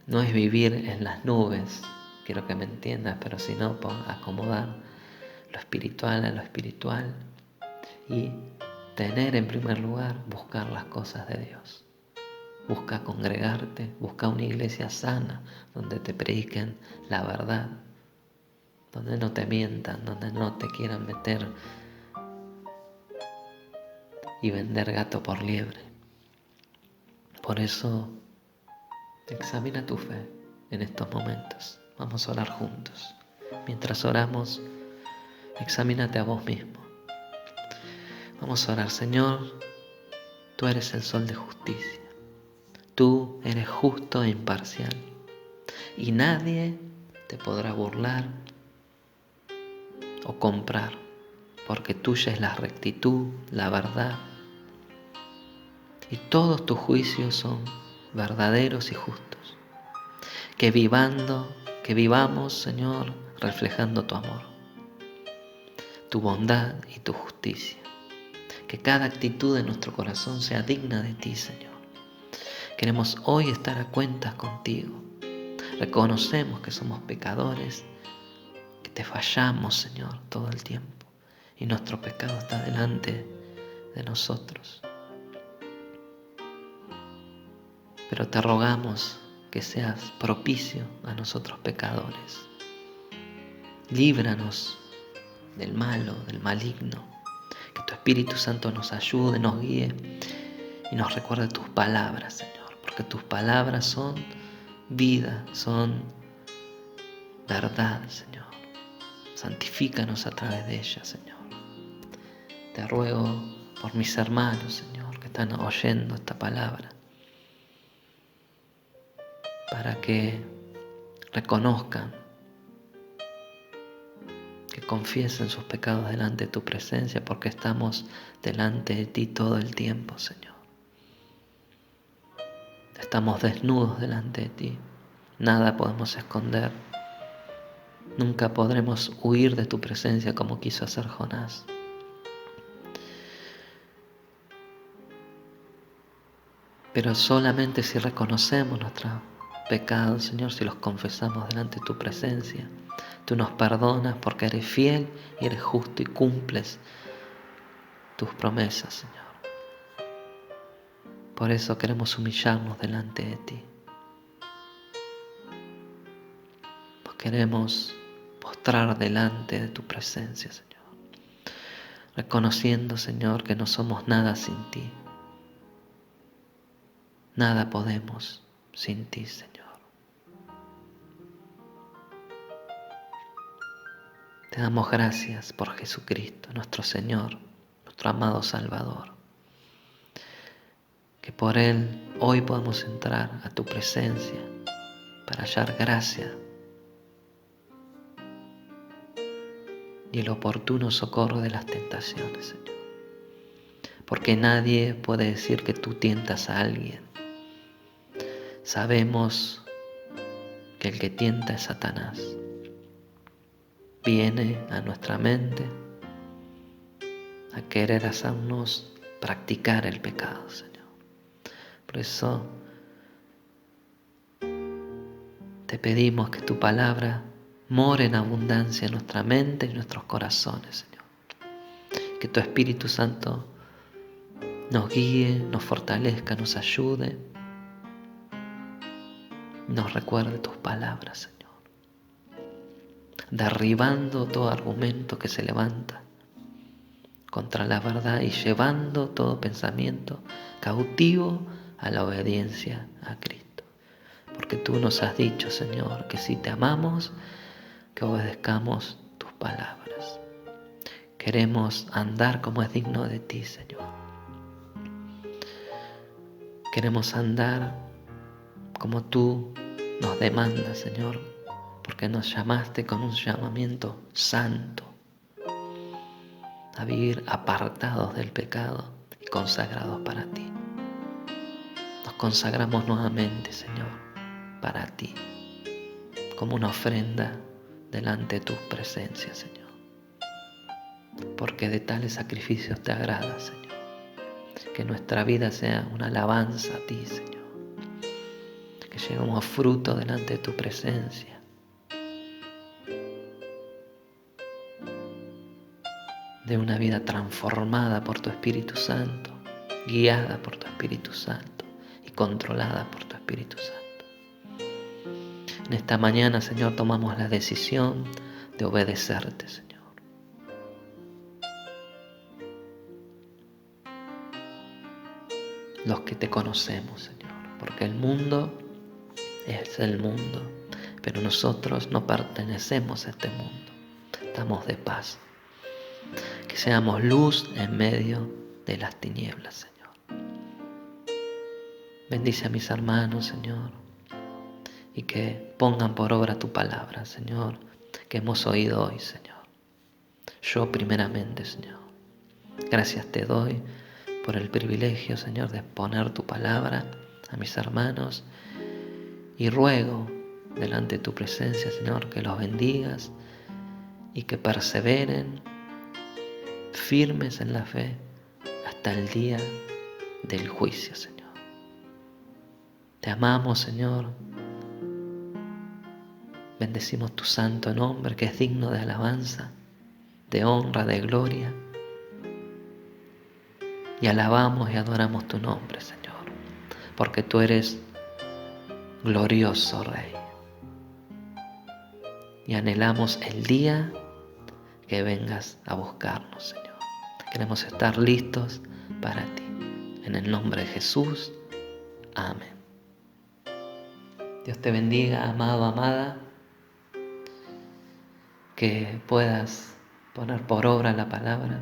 No es vivir en las nubes, quiero que me entiendas, pero si no, acomodar lo espiritual a lo espiritual y tener en primer lugar, buscar las cosas de Dios. Busca congregarte, busca una iglesia sana donde te prediquen la verdad, donde no te mientan, donde no te quieran meter y vender gato por liebre. Por eso, examina tu fe en estos momentos. Vamos a orar juntos. Mientras oramos, examínate a vos mismo. Vamos a orar. Señor, tú eres el sol de justicia. Tú eres justo e imparcial. Y nadie te podrá burlar o comprar, porque tuya es la rectitud, la verdad. Y todos tus juicios son verdaderos y justos. Que vivando que vivamos, Señor, reflejando tu amor, tu bondad y tu justicia. Que cada actitud de nuestro corazón sea digna de ti, Señor. Queremos hoy estar a cuentas contigo. Reconocemos que somos pecadores, que te fallamos, Señor, todo el tiempo. Y nuestro pecado está delante de nosotros. Pero te rogamos que seas propicio a nosotros pecadores. Líbranos del malo, del maligno. Que tu Espíritu Santo nos ayude, nos guíe y nos recuerde tus palabras, Señor. Porque tus palabras son vida, son verdad, Señor. Santifícanos a través de ellas, Señor. Te ruego por mis hermanos, Señor, que están oyendo esta palabra, para que reconozcan, que confiesen sus pecados delante de tu presencia, porque estamos delante de ti todo el tiempo, Señor. Estamos desnudos delante de ti, nada podemos esconder. Nunca podremos huir de tu presencia como quiso hacer Jonás. Pero solamente si reconocemos nuestros pecados, Señor, si los confesamos delante de tu presencia, tú nos perdonas porque eres fiel y eres justo y cumples tus promesas, Señor. Por eso queremos humillarnos delante de ti. Nos queremos postrar delante de tu presencia, Señor. Reconociendo, Señor, que no somos nada sin ti. Nada podemos sin ti, Señor. Te damos gracias por Jesucristo, nuestro Señor, nuestro amado Salvador. Que por Él hoy podemos entrar a tu presencia para hallar gracia y el oportuno socorro de las tentaciones, Señor. Porque nadie puede decir que tú tientas a alguien. Sabemos que el que tienta es Satanás. Viene a nuestra mente a querer hacernos practicar el pecado, Señor. Por eso te pedimos que tu palabra more en abundancia en nuestra mente y nuestros corazones, Señor. Que tu Espíritu Santo nos guíe, nos fortalezca, nos ayude, nos recuerde tus palabras, Señor. Derribando todo argumento que se levanta contra la verdad y llevando todo pensamiento cautivo a la obediencia a Cristo. Porque tú nos has dicho, Señor, que si te amamos, que obedezcamos tus palabras. Queremos andar como es digno de ti, Señor. Queremos andar como tú nos demandas, Señor, porque nos llamaste con un llamamiento santo a vivir apartados del pecado y consagrados para ti. Nos consagramos nuevamente, Señor, para ti, como una ofrenda delante de tu presencia, Señor. Porque de tales sacrificios te agrada, Señor. Que nuestra vida sea una alabanza a ti, Señor. Que lleguemos a fruto delante de tu presencia. De una vida transformada por tu Espíritu Santo, guiada por tu Espíritu Santo y controlada por tu Espíritu Santo. En esta mañana, Señor, tomamos la decisión de obedecerte, Señor. Los que te conocemos, Señor, porque el mundo es el mundo, pero nosotros no pertenecemos a este mundo, estamos de paz. Que seamos luz en medio de las tinieblas, Señor. Bendice a mis hermanos, Señor, y que pongan por obra tu palabra, Señor, que hemos oído hoy, Señor. Yo primeramente, Señor. Gracias te doy por el privilegio, Señor, de exponer tu palabra a mis hermanos y ruego delante de tu presencia, Señor, que los bendigas y que perseveren firmes en la fe hasta el día del juicio, Señor. Te amamos, Señor. Bendecimos tu santo nombre, que es digno de alabanza, de honra, de gloria. Y alabamos y adoramos tu nombre, Señor, porque tú eres glorioso Rey. Y anhelamos el día que vengas a buscarnos, Señor. Queremos estar listos para ti. En el nombre de Jesús. Amén. Dios te bendiga, amado, amada. Que puedas poner por obra la palabra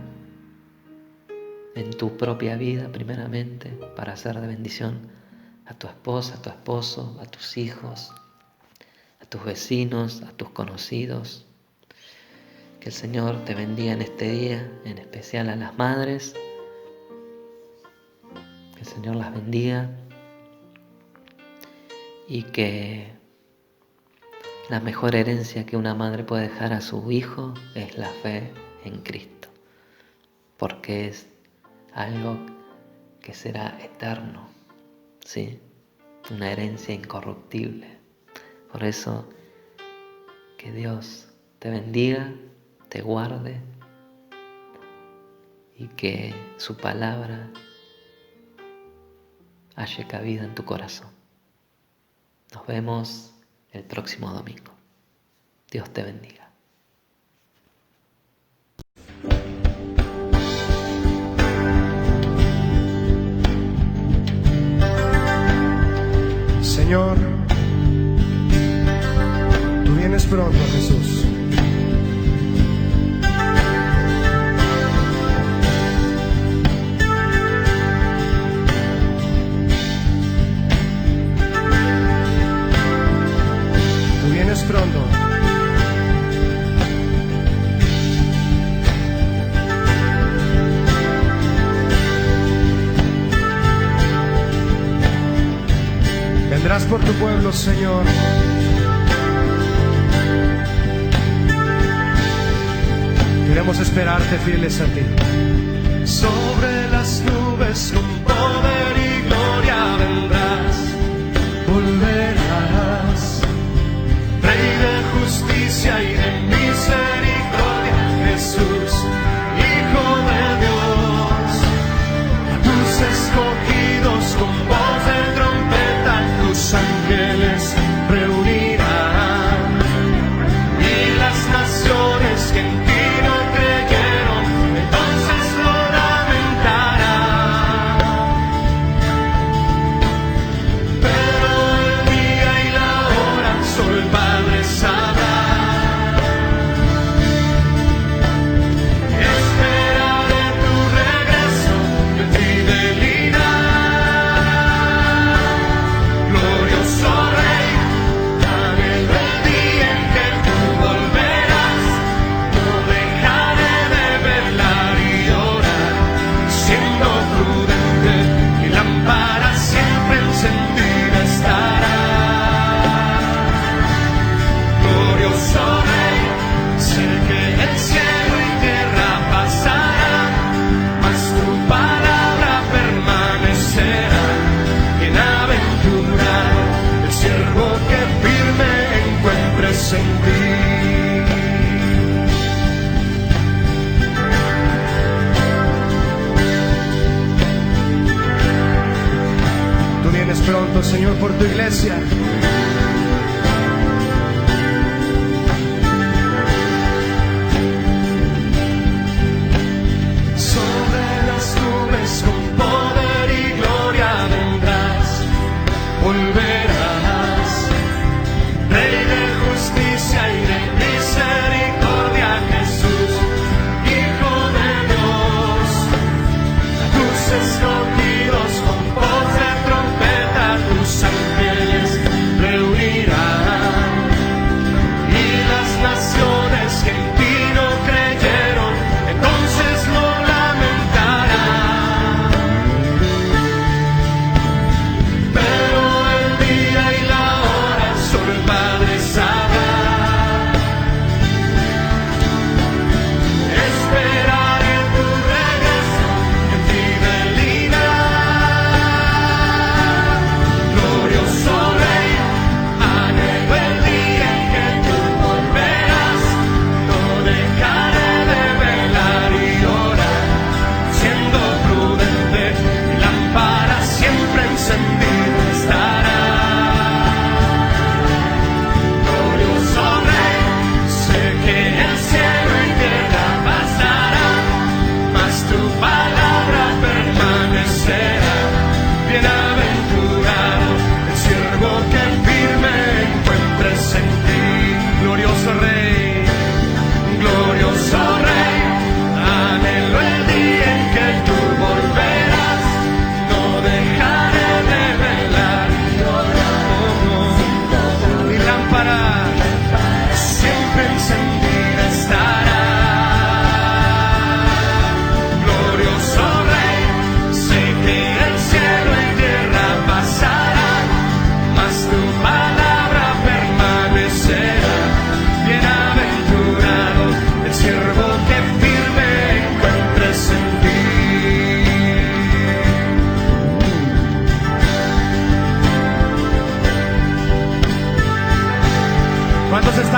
en tu propia vida, primeramente, para hacer de bendición a tu esposa, a tu esposo, a tus hijos, a tus vecinos, a tus conocidos. Que el Señor te bendiga en este día, en especial a las madres. Que el Señor las bendiga y que la mejor herencia que una madre puede dejar a su hijo es la fe en Cristo, porque es algo que será eterno, ¿sí? Una herencia incorruptible. Por eso, que Dios te bendiga, te guarde y que su palabra halle cabida en tu corazón. Nos vemos el próximo domingo. Dios te bendiga. Señor, tú vienes pronto, Jesús. Tú vienes pronto. Vendrás por tu pueblo, Señor. Queremos esperarte fieles a ti. Sobre las nubes con poder y gloria vendrás, volverás, Rey de justicia y de misericordia, Jesús, Hijo de Dios. A tus escogidos con voz de trompeta, tus ángeles reunirán, y las naciones que en ti no creyeron, entonces lo lamentarán. Pero el día y la hora solo el Padre sabrá. Esperaré tu regreso de fidelidad. Glorioso Rey, anhelo el día en que tú volverás. No dejaré de velar y orar, siendo prudente, mi lámpara siempre encendida estará. Glorioso Rey, sé que el cielo y tierra pasarán, mas tu palabra permanecerá. Bienaventurado el siervo que firme encuentres en ti. Tú vienes pronto, Señor, por tu iglesia. Sobre las nubes con poder y gloria vendrás, volverás, Rey de justicia y de misericordia, Jesús, Hijo de Dios. A tus escogidos con voz de trompeta, tus ángeles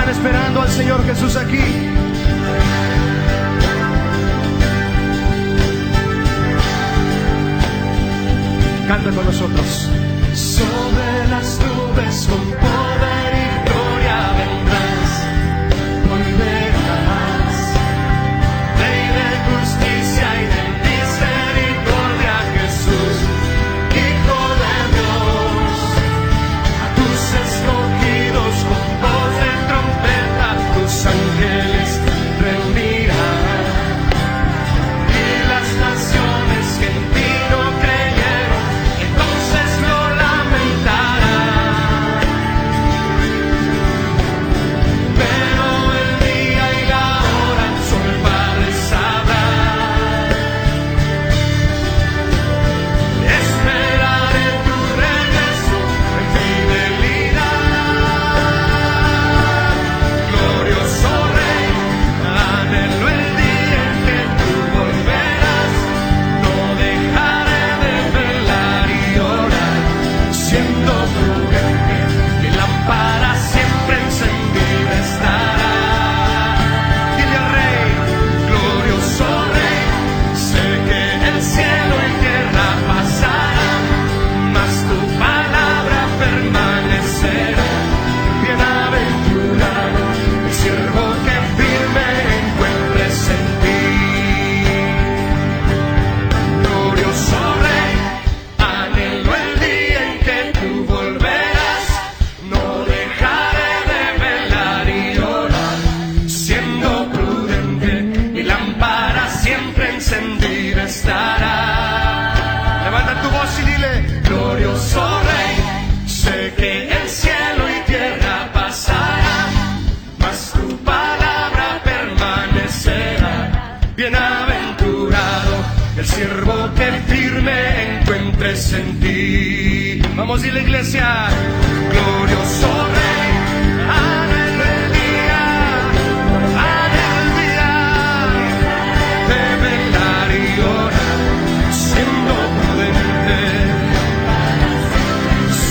están esperando al Señor Jesús aquí? Canta con nosotros. Sobre las nubes con poder y gloria vendrás, volverás, Rey de justicia y de misericordia, Jesús, Hijo de Dios. A tus escogidos con voz de trompeta, tus ángeles reunirán, y las naciones que en ti no creyeron, entonces lo lamentarán. Pero el día y la hora solo el Padre sabrá. Esperaré tu regreso en fidelidad. Glorioso Rey, anhelo el día en que tú volverás. No dejaré de velar y orar, siendo prudente, mi lámpara siempre encendida estará. Dile al Rey, glorioso Rey, sé que el cielo y tierra pasarán, mas tu palabra permanecerá. Bienaventurado el siervo que firme encuentres en ti. Glorioso Rey, anhelo el día en que tú volverás. No dejaré de velar y orar, siendo prudente, mi lámpara siempre encendida estará. Levanta tu voz y dile, glorioso Rey, sé que el cielo y tierra pasarán, mas tu palabra permanecerá. Bienaventurado el siervo que firme encuentres en ti. Vamos, dile, iglesia, glorioso Rey, anhelo el día de velar y orar, siendo prudente.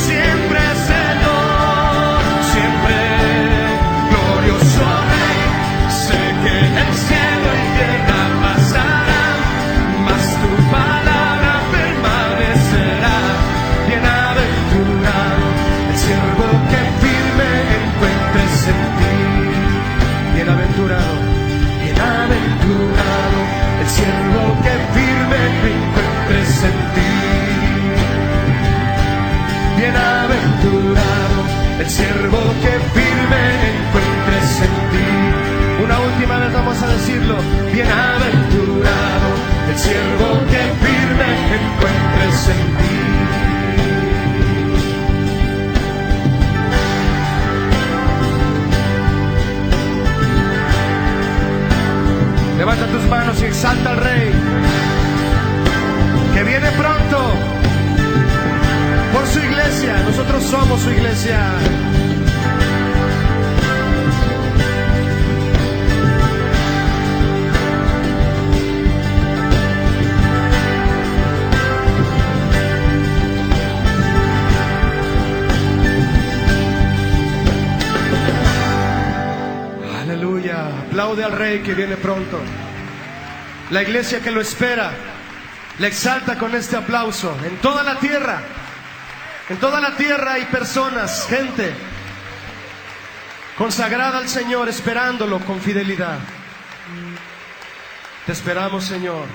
Siempre, Señor, siempre, glorioso Rey, sé que el cielo y tierra pasarán, mas tu palabra permanecerá. Bienaventurado el siervo que firme encuentres en ti. Bienaventurado, bienaventurado el siervo que firme encuentres en ti. Bienaventurado el siervo que firme encuentres en ti. Una última vez vamos a decirlo. Bienaventurado el siervo que firme encuentres en ti. Levanta tus manos y exalta al Rey, que viene pronto por su iglesia. Nosotros somos su iglesia. Aleluya. Aplaude al Rey que viene pronto. La iglesia que lo espera le exalta con este aplauso. En toda la tierra hay personas, gente consagrada al Señor, esperándolo con fidelidad. Te esperamos, Señor.